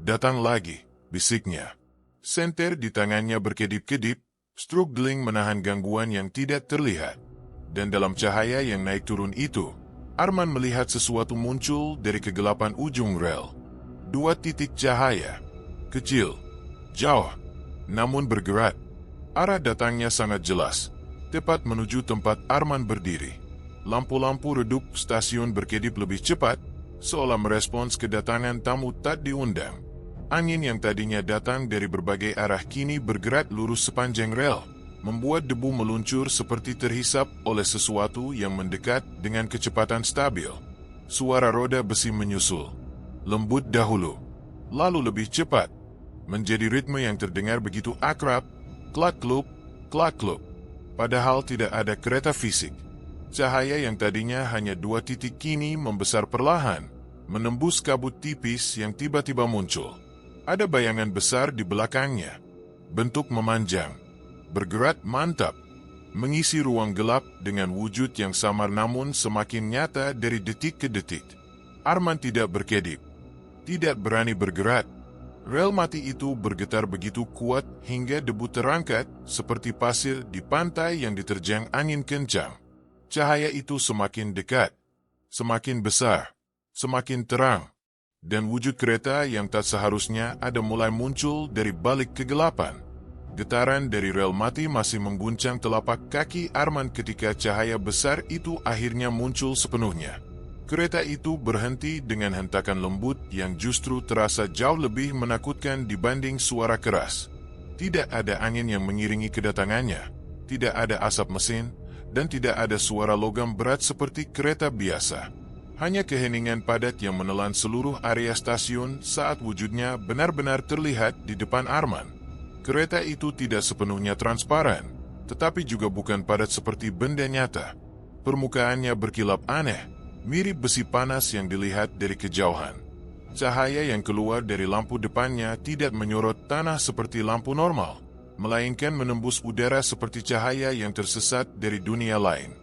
"Datang lagi," bisiknya. Senter di tangannya berkedip-kedip, struggling menahan gangguan yang tidak terlihat. Dan dalam cahaya yang naik turun itu, Arman melihat sesuatu muncul dari kegelapan ujung rel. 2 titik cahaya. Kecil, jauh, namun bergerak. Arah datangnya sangat jelas, tepat menuju tempat Arman berdiri. Lampu-lampu redup stasiun berkedip lebih cepat, seolah merespons kedatangan tamu tak diundang. Angin yang tadinya datang dari berbagai arah kini bergerak lurus sepanjang rel, membuat debu meluncur seperti terhisap oleh sesuatu yang mendekat dengan kecepatan stabil. Suara roda besi menyusul. Lembut dahulu, lalu lebih cepat, menjadi ritme yang terdengar begitu akrab, klak-klup, klak-klup. Padahal tidak ada kereta fisik. Cahaya yang tadinya hanya 2 titik kini membesar perlahan, menembus kabut tipis yang tiba-tiba muncul. Ada bayangan besar di belakangnya. Bentuk memanjang, bergerak mantap, mengisi ruang gelap dengan wujud yang samar namun semakin nyata dari detik ke detik. Arman tidak berkedip, tidak berani bergerak. Rel mati itu bergetar begitu kuat hingga debu terangkat seperti pasir di pantai yang diterjang angin kencang. Cahaya itu semakin dekat, semakin besar, semakin terang. Dan wujud kereta yang tak seharusnya ada mulai muncul dari balik kegelapan. Getaran dari rel mati masih mengguncang telapak kaki Arman ketika cahaya besar itu akhirnya muncul sepenuhnya. Kereta itu berhenti dengan hentakan lembut yang justru terasa jauh lebih menakutkan dibanding suara keras. Tidak ada angin yang mengiringi kedatangannya, tidak ada asap mesin, dan tidak ada suara logam berat seperti kereta biasa. Hanya keheningan padat yang menelan seluruh area stasiun saat wujudnya benar-benar terlihat di depan Arman. Kereta itu tidak sepenuhnya transparan, tetapi juga bukan padat seperti benda nyata. Permukaannya berkilap aneh, mirip besi panas yang dilihat dari kejauhan. Cahaya yang keluar dari lampu depannya tidak menyorot tanah seperti lampu normal, melainkan menembus udara seperti cahaya yang tersesat dari dunia lain.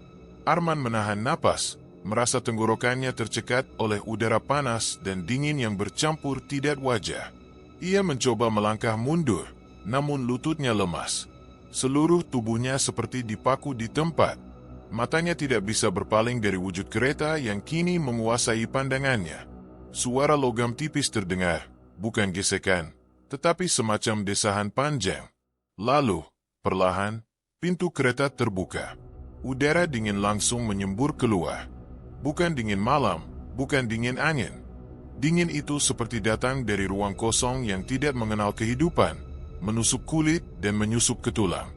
Arman menahan napas, merasa tenggorokannya tercekat oleh udara panas dan dingin yang bercampur tidak wajar. Ia mencoba melangkah mundur, namun lututnya lemas. Seluruh tubuhnya seperti dipaku di tempat. Matanya tidak bisa berpaling dari wujud kereta yang kini menguasai pandangannya. Suara logam tipis terdengar, bukan gesekan, tetapi semacam desahan panjang. Lalu, perlahan, pintu kereta terbuka. Udara dingin langsung menyembur keluar. Bukan dingin malam, bukan dingin angin. Dingin itu seperti datang dari ruang kosong yang tidak mengenal kehidupan, menusuk kulit dan menyusup ke tulang.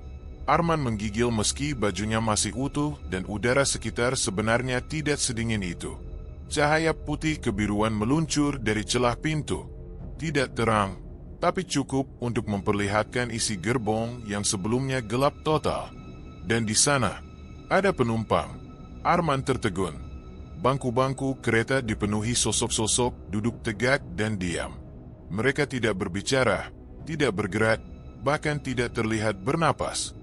Arman menggigil meski bajunya masih utuh dan udara sekitar sebenarnya tidak sedingin itu. Cahaya putih kebiruan meluncur dari celah pintu. Tidak terang, tapi cukup untuk memperlihatkan isi gerbong yang sebelumnya gelap total. Dan di sana, ada penumpang. Arman tertegun. Bangku-bangku kereta dipenuhi sosok-sosok duduk tegak dan diam. Mereka tidak berbicara, tidak bergerak, bahkan tidak terlihat bernapas.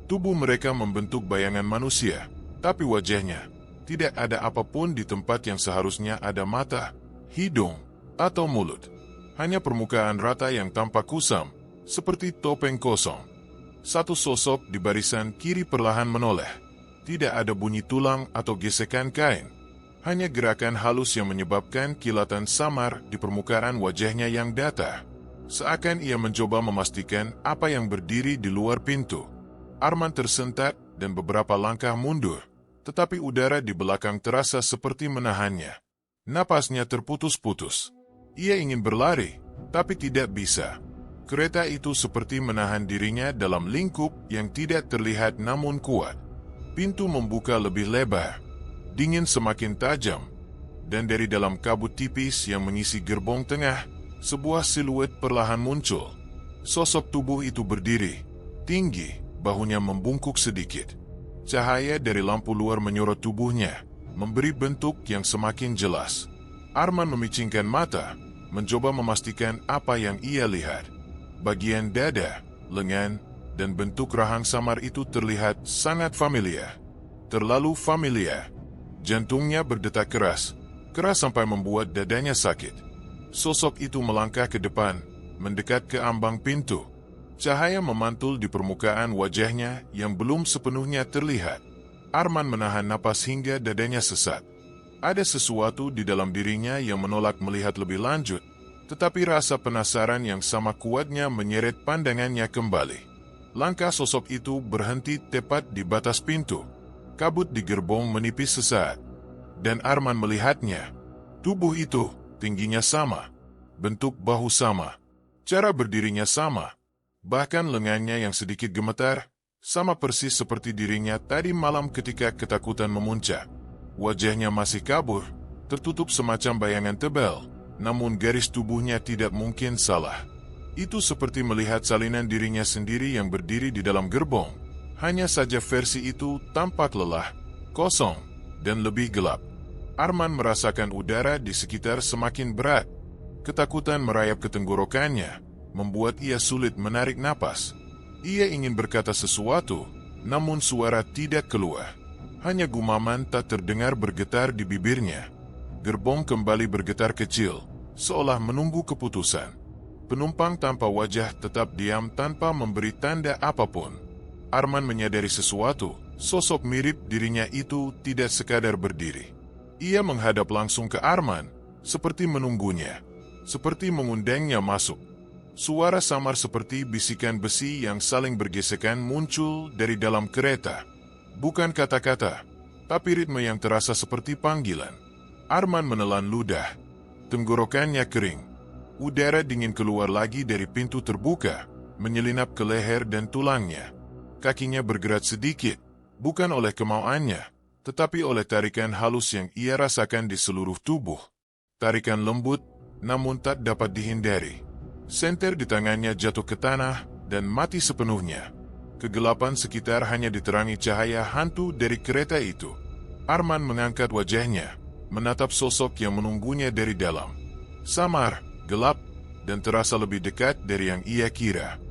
Tubuh mereka membentuk bayangan manusia, tapi wajahnya tidak ada apapun di tempat yang seharusnya ada mata, hidung, atau mulut. Hanya permukaan rata yang tampak kusam, seperti topeng kosong. Satu sosok di barisan kiri perlahan menoleh. Tidak ada bunyi tulang atau gesekan kain. Hanya gerakan halus yang menyebabkan kilatan samar di permukaan wajahnya yang datar. Seakan ia mencoba memastikan apa yang berdiri di luar pintu. Arman tersentak dan beberapa langkah mundur, tetapi udara di belakang terasa seperti menahannya. Napasnya terputus-putus. Ia ingin berlari, tapi tidak bisa. Kereta itu seperti menahan dirinya dalam lingkup yang tidak terlihat namun kuat. Pintu membuka lebih lebar. Dingin semakin tajam. Dan dari dalam kabut tipis yang mengisi gerbong tengah, sebuah siluet perlahan muncul. Sosok tubuh itu berdiri, tinggi, bahunya membungkuk sedikit. Cahaya dari lampu luar menyorot tubuhnya, memberi bentuk yang semakin jelas. Arman memicingkan mata, mencoba memastikan apa yang ia lihat. Bagian dada, lengan, dan bentuk rahang samar itu terlihat sangat familiar. Terlalu familiar. Jantungnya berdetak keras, keras sampai membuat dadanya sakit. Sosok itu melangkah ke depan, mendekat ke ambang pintu. Cahaya memantul di permukaan wajahnya yang belum sepenuhnya terlihat. Arman menahan napas hingga dadanya sesak. Ada sesuatu di dalam dirinya yang menolak melihat lebih lanjut, tetapi rasa penasaran yang sama kuatnya menyeret pandangannya kembali. Langkah sosok itu berhenti tepat di batas pintu. Kabut di gerbong menipis sesaat, dan Arman melihatnya. Tubuh itu tingginya sama, bentuk bahu sama, cara berdirinya sama. Bahkan lengannya yang sedikit gemetar, sama persis seperti dirinya tadi malam ketika ketakutan memuncak. Wajahnya masih kabur, tertutup semacam bayangan tebal, namun garis tubuhnya tidak mungkin salah. Itu seperti melihat salinan dirinya sendiri yang berdiri di dalam gerbong. Hanya saja versi itu tampak lelah, kosong, dan lebih gelap. Arman merasakan udara di sekitar semakin berat. Ketakutan merayap ke tenggorokannya, membuat ia sulit menarik napas. Ia ingin berkata sesuatu, namun suara tidak keluar. Hanya gumaman tak terdengar bergetar di bibirnya. Gerbong kembali bergetar kecil, seolah menunggu keputusan. Penumpang tanpa wajah tetap diam tanpa memberi tanda apapun. Arman menyadari sesuatu, sosok mirip dirinya itu tidak sekadar berdiri. Ia menghadap langsung ke Arman, seperti menunggunya, seperti mengundangnya masuk. Suara samar seperti bisikan besi yang saling bergesekan muncul dari dalam kereta. Bukan kata-kata, tapi ritme yang terasa seperti panggilan. Arman menelan ludah. Tenggorokannya kering. Udara dingin keluar lagi dari pintu terbuka, menyelinap ke leher dan tulangnya. Kakinya bergerak sedikit, bukan oleh kemauannya, tetapi oleh tarikan halus yang ia rasakan di seluruh tubuh. Tarikan lembut, namun tak dapat dihindari. Senter di tangannya jatuh ke tanah dan mati sepenuhnya. Kegelapan sekitar hanya diterangi cahaya hantu dari kereta itu. Arman mengangkat wajahnya, menatap sosok yang menunggunya dari dalam. Samar, gelap, dan terasa lebih dekat dari yang ia kira.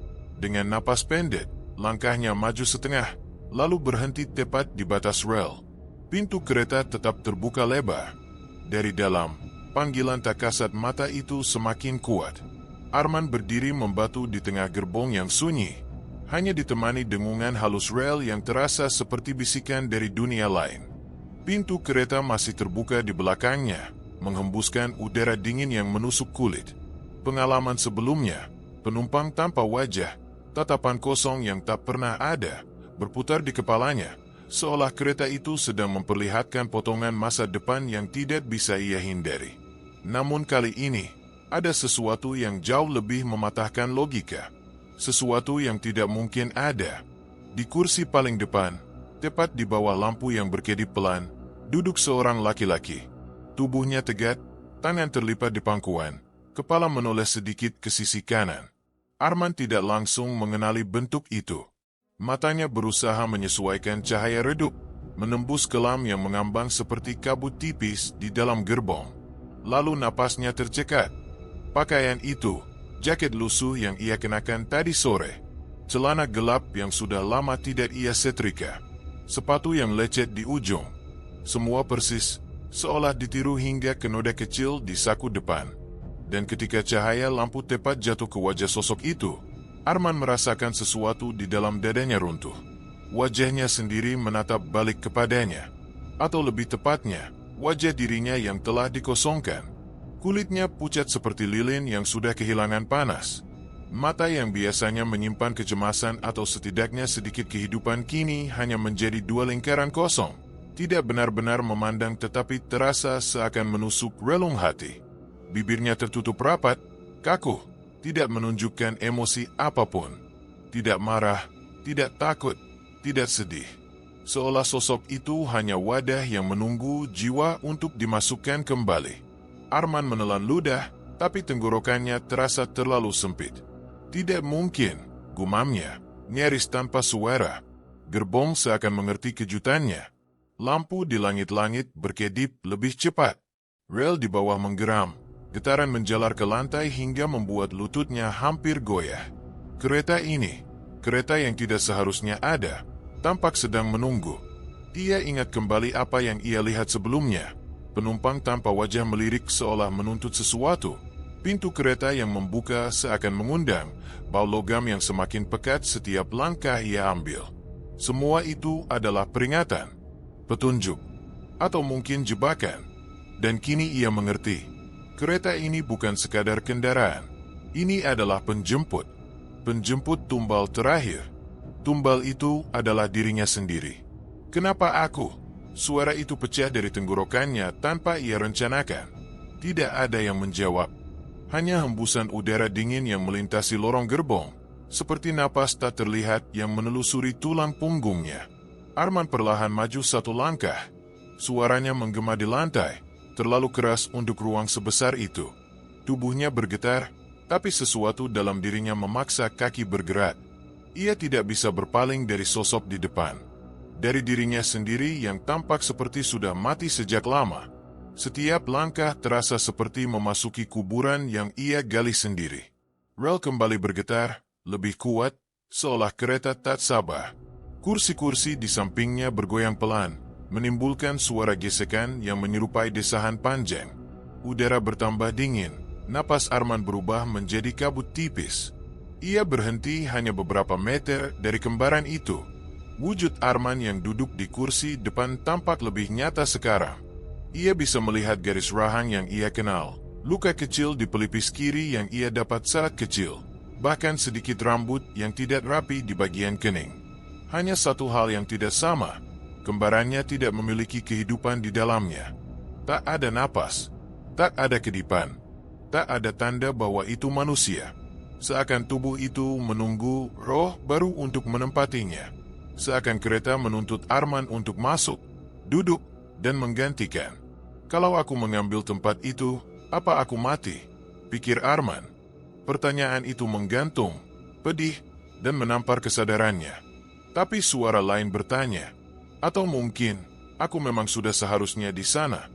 Dengan napas pendek, langkahnya maju setengah, lalu berhenti tepat di batas rel. Pintu kereta tetap terbuka lebar. Dari dalam, panggilan tak kasat mata itu semakin kuat. Arman berdiri membatu di tengah gerbong yang sunyi, hanya ditemani dengungan halus rel yang terasa seperti bisikan dari dunia lain. Pintu kereta masih terbuka di belakangnya, menghembuskan udara dingin yang menusuk kulit. Pengalaman sebelumnya, penumpang tanpa wajah, tatapan kosong yang tak pernah ada, berputar di kepalanya, seolah kereta itu sedang memperlihatkan potongan masa depan yang tidak bisa ia hindari. Namun kali ini, ada sesuatu yang jauh lebih mematahkan logika. Sesuatu yang tidak mungkin ada. Di kursi paling depan, tepat di bawah lampu yang berkedip pelan, duduk seorang laki-laki. Tubuhnya tegak, tangan terlipat di pangkuan, kepala menoleh sedikit ke sisi kanan. Arman tidak langsung mengenali bentuk itu. Matanya berusaha menyesuaikan cahaya redup, menembus kelam yang mengambang seperti kabut tipis di dalam gerbong. Lalu napasnya tercekat. Pakaian itu, jaket lusuh yang ia kenakan tadi sore, celana gelap yang sudah lama tidak ia setrika, sepatu yang lecet di ujung, semua persis, seolah ditiru hingga ke noda kecil di saku depan. Dan ketika cahaya lampu tepat jatuh ke wajah sosok itu, Arman merasakan sesuatu di dalam dadanya runtuh. Wajahnya sendiri menatap balik kepadanya. Atau lebih tepatnya, wajah dirinya yang telah dikosongkan. Kulitnya pucat seperti lilin yang sudah kehilangan panas. Mata yang biasanya menyimpan kecemasan atau setidaknya sedikit kehidupan kini hanya menjadi dua lingkaran kosong. Tidak benar-benar memandang tetapi terasa seakan menusuk relung hati. Bibirnya tertutup rapat, kaku, tidak menunjukkan emosi apapun. Tidak marah, tidak takut, tidak sedih. Seolah sosok itu hanya wadah yang menunggu jiwa untuk dimasukkan kembali. Arman menelan ludah, tapi tenggorokannya terasa terlalu sempit. Tidak mungkin, gumamnya, nyaris tanpa suara. Gerbong seakan mengerti kejutannya. Lampu di langit-langit berkedip lebih cepat. Rel di bawah menggeram. Getaran menjalar ke lantai hingga membuat lututnya hampir goyah. Kereta ini, kereta yang tidak seharusnya ada, tampak sedang menunggu. Ia ingat kembali apa yang ia lihat sebelumnya. Penumpang tanpa wajah melirik seolah menuntut sesuatu. Pintu kereta yang membuka seakan mengundang, bau logam yang semakin pekat setiap langkah ia ambil. Semua itu adalah peringatan, petunjuk, atau mungkin jebakan. Dan kini ia mengerti. Kereta ini bukan sekadar kendaraan. Ini adalah penjemput. Penjemput tumbal terakhir. Tumbal itu adalah dirinya sendiri. Kenapa aku? Suara itu pecah dari tenggorokannya tanpa ia rencanakan. Tidak ada yang menjawab. Hanya hembusan udara dingin yang melintasi lorong gerbong. Seperti napas tak terlihat yang menelusuri tulang punggungnya. Arman perlahan maju satu langkah. Suaranya menggema di lantai. Terlalu keras untuk ruang sebesar itu. Tubuhnya bergetar, tapi sesuatu dalam dirinya memaksa kaki bergerak. Ia tidak bisa berpaling dari sosok di depan. Dari dirinya sendiri yang tampak seperti sudah mati sejak lama. Setiap langkah terasa seperti memasuki kuburan yang ia gali sendiri. Rel kembali bergetar, lebih kuat, seolah kereta tak sabar. Kursi-kursi di sampingnya bergoyang pelan, menimbulkan suara gesekan yang menyerupai desahan panjang. Udara bertambah dingin, napas Arman berubah menjadi kabut tipis. Ia berhenti hanya beberapa meter dari kembaran itu. Wujud Arman yang duduk di kursi depan tampak lebih nyata sekarang. Ia bisa melihat garis rahang yang ia kenal, luka kecil di pelipis kiri yang ia dapat saat kecil, bahkan sedikit rambut yang tidak rapi di bagian kening. Hanya satu hal yang tidak sama, kembarannya tidak memiliki kehidupan di dalamnya. Tak ada napas, tak ada kedipan, tak ada tanda bahwa itu manusia. Seakan tubuh itu menunggu roh baru untuk menempatinya. Seakan kereta menuntut Arman untuk masuk, duduk, dan menggantikan. Kalau aku mengambil tempat itu, apa aku mati? Pikir Arman. Pertanyaan itu menggantung, pedih, dan menampar kesadarannya. Tapi suara lain bertanya, atau mungkin aku memang sudah seharusnya di sana.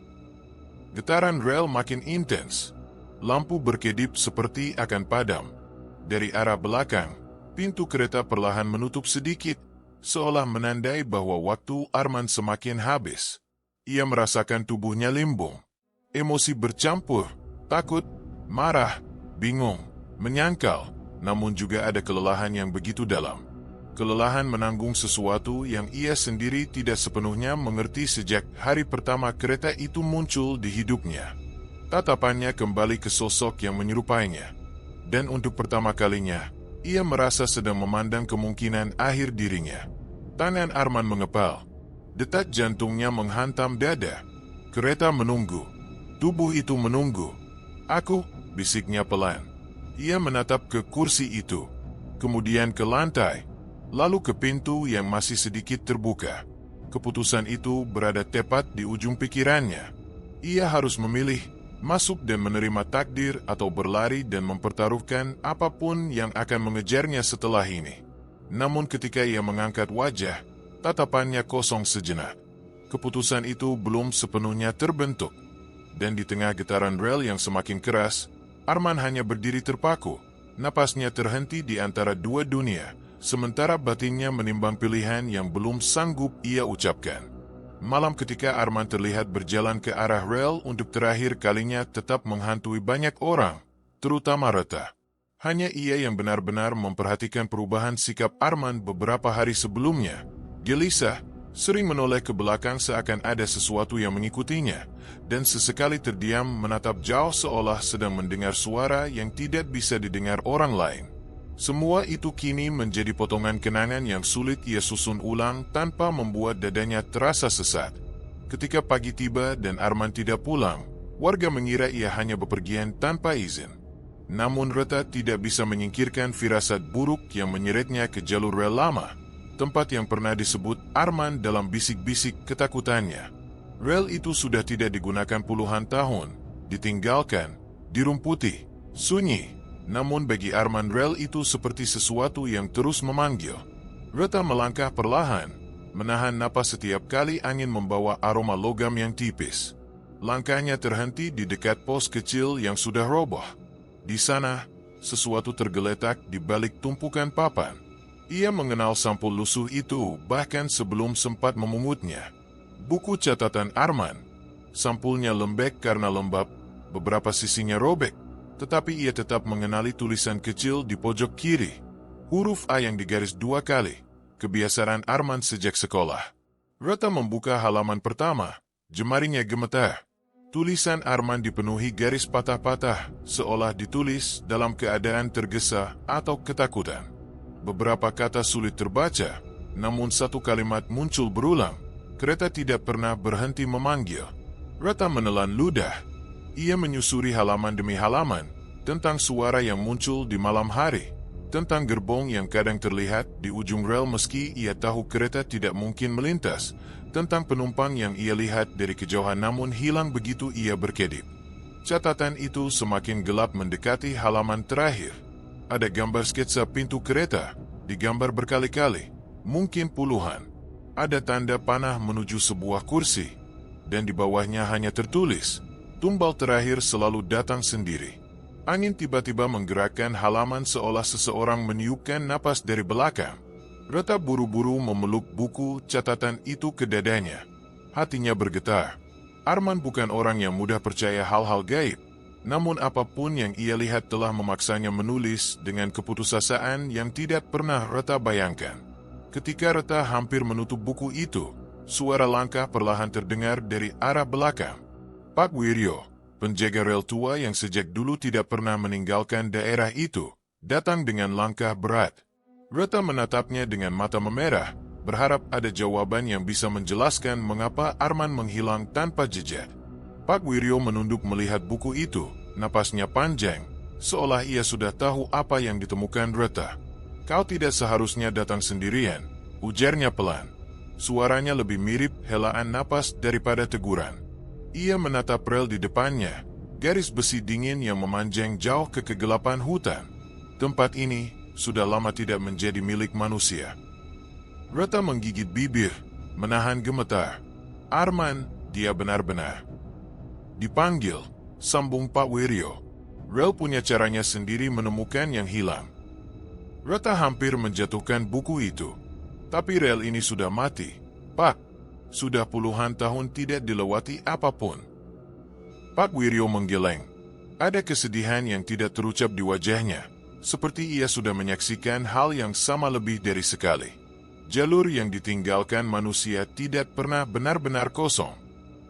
Getaran rel makin intens. Lampu berkedip seperti akan padam. Dari arah belakang, pintu kereta perlahan menutup sedikit, seolah menandai bahwa waktu Arman semakin habis. Ia merasakan tubuhnya limbung. Emosi bercampur, takut, marah, bingung, menyangkal, namun juga ada kelelahan yang begitu dalam. Kelelahan menanggung sesuatu yang ia sendiri tidak sepenuhnya mengerti sejak hari pertama kereta itu muncul di hidupnya. Tatapannya kembali ke sosok yang menyerupainya. Dan untuk pertama kalinya, ia merasa sedang memandang kemungkinan akhir dirinya. Tangan Arman mengepal. Detak jantungnya menghantam dada. Kereta menunggu. Tubuh itu menunggu. Aku, bisiknya pelan. Ia menatap ke kursi itu, kemudian ke lantai, lalu ke pintu yang masih sedikit terbuka. Keputusan itu berada tepat di ujung pikirannya. Ia harus memilih, masuk dan menerima takdir atau berlari dan mempertaruhkan apapun yang akan mengejarnya setelah ini. Namun ketika ia mengangkat wajah, tatapannya kosong sejenak. Keputusan itu belum sepenuhnya terbentuk. Dan di tengah getaran rel yang semakin keras, Arman hanya berdiri terpaku. Napasnya terhenti di antara dua dunia, sementara batinnya menimbang pilihan yang belum sanggup ia ucapkan. Malam ketika Arman terlihat berjalan ke arah rel untuk terakhir kalinya tetap menghantui banyak orang, terutama Reta. Hanya ia yang benar-benar memperhatikan perubahan sikap Arman beberapa hari sebelumnya. Gelisah, sering menoleh ke belakang seakan ada sesuatu yang mengikutinya, dan sesekali terdiam menatap jauh seolah sedang mendengar suara yang tidak bisa didengar orang lain. Semua itu kini menjadi potongan kenangan yang sulit ia susun ulang tanpa membuat dadanya terasa sesat. Ketika pagi tiba dan Arman tidak pulang, warga mengira ia hanya bepergian tanpa izin. Namun Reta tidak bisa menyingkirkan firasat buruk yang menyeretnya ke jalur rel lama, tempat yang pernah disebut Arman dalam bisik-bisik ketakutannya. Rel itu sudah tidak digunakan puluhan tahun, ditinggalkan, dirumputi, sunyi. Namun bagi Arman rel itu seperti sesuatu yang terus memanggil. Reta melangkah perlahan, menahan napas setiap kali angin membawa aroma logam yang tipis. Langkahnya terhenti di dekat pos kecil yang sudah roboh. Di sana, sesuatu tergeletak di balik tumpukan papan. Ia mengenal sampul lusuh itu bahkan sebelum sempat memungutnya. Buku catatan Arman. Sampulnya lembek karena lembab, beberapa sisinya robek, tetapi ia tetap mengenali tulisan kecil di pojok kiri. Huruf A yang digaris 2 kali, kebiasaan Arman sejak sekolah. Reta membuka halaman pertama, jemarinya gemetar. Tulisan Arman dipenuhi garis patah-patah, seolah ditulis dalam keadaan tergesa atau ketakutan. Beberapa kata sulit terbaca, namun satu kalimat muncul berulang. Kereta tidak pernah berhenti memanggil. Reta menelan ludah. Ia menyusuri halaman demi halaman, tentang suara yang muncul di malam hari, tentang gerbong yang kadang terlihat di ujung rel meski ia tahu kereta tidak mungkin melintas, tentang penumpang yang ia lihat dari kejauhan namun hilang begitu ia berkedip. Catatan itu semakin gelap mendekati halaman terakhir. Ada gambar sketsa pintu kereta, digambar berkali-kali, mungkin puluhan. Ada tanda panah menuju sebuah kursi, dan di bawahnya hanya tertulis, tumbal terakhir selalu datang sendiri. Angin tiba-tiba menggerakkan halaman seolah seseorang meniupkan napas dari belakang. Reta buru-buru memeluk buku catatan itu ke dadanya. Hatinya bergetar. Arman bukan orang yang mudah percaya hal-hal gaib. Namun apapun yang ia lihat telah memaksanya menulis dengan keputusasaan yang tidak pernah Reta bayangkan. Ketika Reta hampir menutup buku itu, suara langkah perlahan terdengar dari arah belakang. Pak Wiryo, penjaga rel tua yang sejak dulu tidak pernah meninggalkan daerah itu, datang dengan langkah berat. Reta menatapnya dengan mata memerah, berharap ada jawaban yang bisa menjelaskan mengapa Arman menghilang tanpa jejak. Pak Wiryo menunduk melihat buku itu, napasnya panjang, seolah ia sudah tahu apa yang ditemukan Reta. "Kau tidak seharusnya datang sendirian," ujarnya pelan. Suaranya lebih mirip helaan napas daripada teguran. Ia menatap rel di depannya, garis besi dingin yang memanjang jauh ke kegelapan hutan. Tempat ini sudah lama tidak menjadi milik manusia. Reta menggigit bibir, menahan gemetar. "Arman, dia benar-benar." "Dipanggil," sambung Pak Wiryo. "Rel punya caranya sendiri menemukan yang hilang." Reta hampir menjatuhkan buku itu. "Tapi rel ini sudah mati, Pak. Sudah puluhan tahun tidak dilewati apapun." Pak Wiryo menggeleng. Ada kesedihan yang tidak terucap di wajahnya, seperti ia sudah menyaksikan hal yang sama lebih dari sekali. Jalur yang ditinggalkan manusia tidak pernah benar-benar kosong.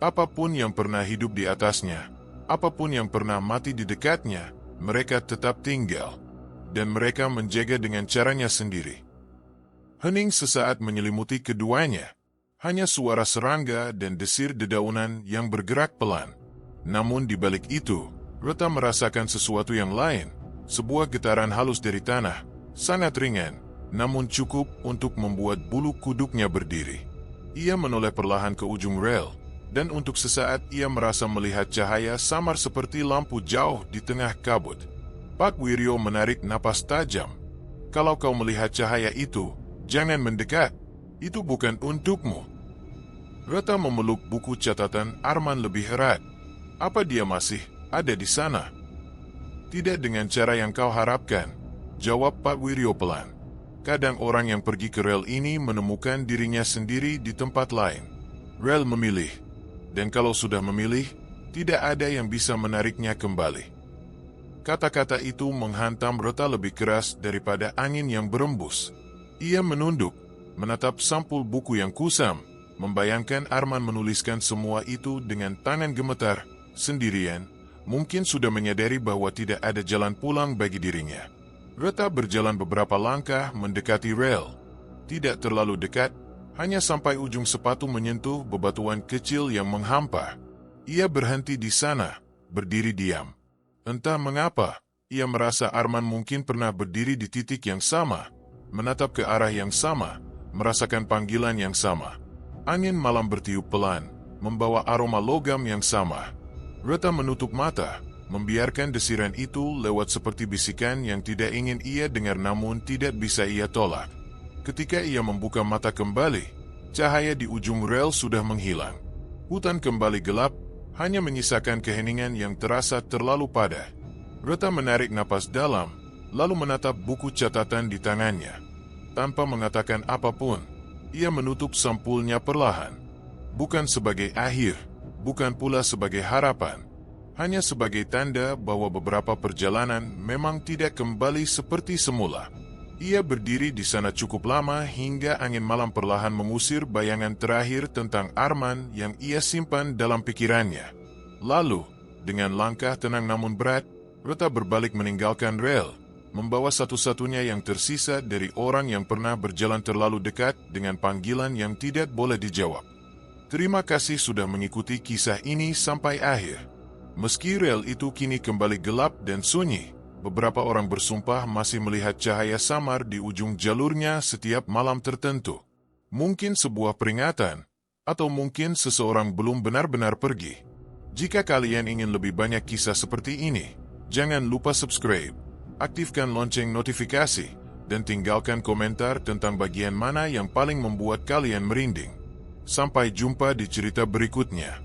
Apapun yang pernah hidup di atasnya, apapun yang pernah mati di dekatnya, mereka tetap tinggal. Dan mereka menjaga dengan caranya sendiri. Hening sesaat menyelimuti keduanya. Hanya suara serangga dan desir dedaunan yang bergerak pelan. Namun di balik itu, Reta merasakan sesuatu yang lain. Sebuah getaran halus dari tanah, sangat ringan, namun cukup untuk membuat bulu kuduknya berdiri. Ia menoleh perlahan ke ujung rel, dan untuk sesaat ia merasa melihat cahaya samar seperti lampu jauh di tengah kabut. Pak Wiryo menarik napas tajam. "Kalau kau melihat cahaya itu, jangan mendekat. Itu bukan untukmu." Reta memeluk buku catatan Arman lebih erat. "Apa dia masih ada di sana?" "Tidak dengan cara yang kau harapkan," jawab Pak Wiryo pelan. "Kadang orang yang pergi ke rel ini menemukan dirinya sendiri di tempat lain. Rel memilih. Dan kalau sudah memilih, tidak ada yang bisa menariknya kembali." Kata-kata itu menghantam Reta lebih keras daripada angin yang berembus. Ia menunduk, menatap sampul buku yang kusam, membayangkan Arman menuliskan semua itu dengan tangan gemetar, sendirian, mungkin sudah menyadari bahwa tidak ada jalan pulang bagi dirinya. Reta berjalan beberapa langkah mendekati rel. Tidak terlalu dekat, hanya sampai ujung sepatu menyentuh bebatuan kecil yang menghampar. Ia berhenti di sana, berdiri diam. Entah mengapa, ia merasa Arman mungkin pernah berdiri di titik yang sama, menatap ke arah yang sama, merasakan panggilan yang sama. Angin malam bertiup pelan, membawa aroma logam yang sama. Reta menutup mata, membiarkan desiran itu lewat seperti bisikan yang tidak ingin ia dengar namun tidak bisa ia tolak. Ketika ia membuka mata kembali, cahaya di ujung rel sudah menghilang. Hutan kembali gelap, hanya menyisakan keheningan yang terasa terlalu padat. Reta menarik napas dalam, lalu menatap buku catatan di tangannya. Tanpa mengatakan apapun, ia menutup sampulnya perlahan. Bukan sebagai akhir, bukan pula sebagai harapan. Hanya sebagai tanda bahwa beberapa perjalanan memang tidak kembali seperti semula. Ia berdiri di sana cukup lama hingga angin malam perlahan mengusir bayangan terakhir tentang Arman yang ia simpan dalam pikirannya. Lalu, dengan langkah tenang namun berat, Reta berbalik meninggalkan rel, membawa satu-satunya yang tersisa dari orang yang pernah berjalan terlalu dekat dengan panggilan yang tidak boleh dijawab. Terima kasih sudah mengikuti kisah ini sampai akhir. Meski rel itu kini kembali gelap dan sunyi, beberapa orang bersumpah masih melihat cahaya samar di ujung jalurnya setiap malam tertentu. Mungkin sebuah peringatan, atau mungkin seseorang belum benar-benar pergi. Jika kalian ingin lebih banyak kisah seperti ini, jangan lupa subscribe, aktifkan lonceng notifikasi, dan tinggalkan komentar tentang bagian mana yang paling membuat kalian merinding. Sampai jumpa di cerita berikutnya.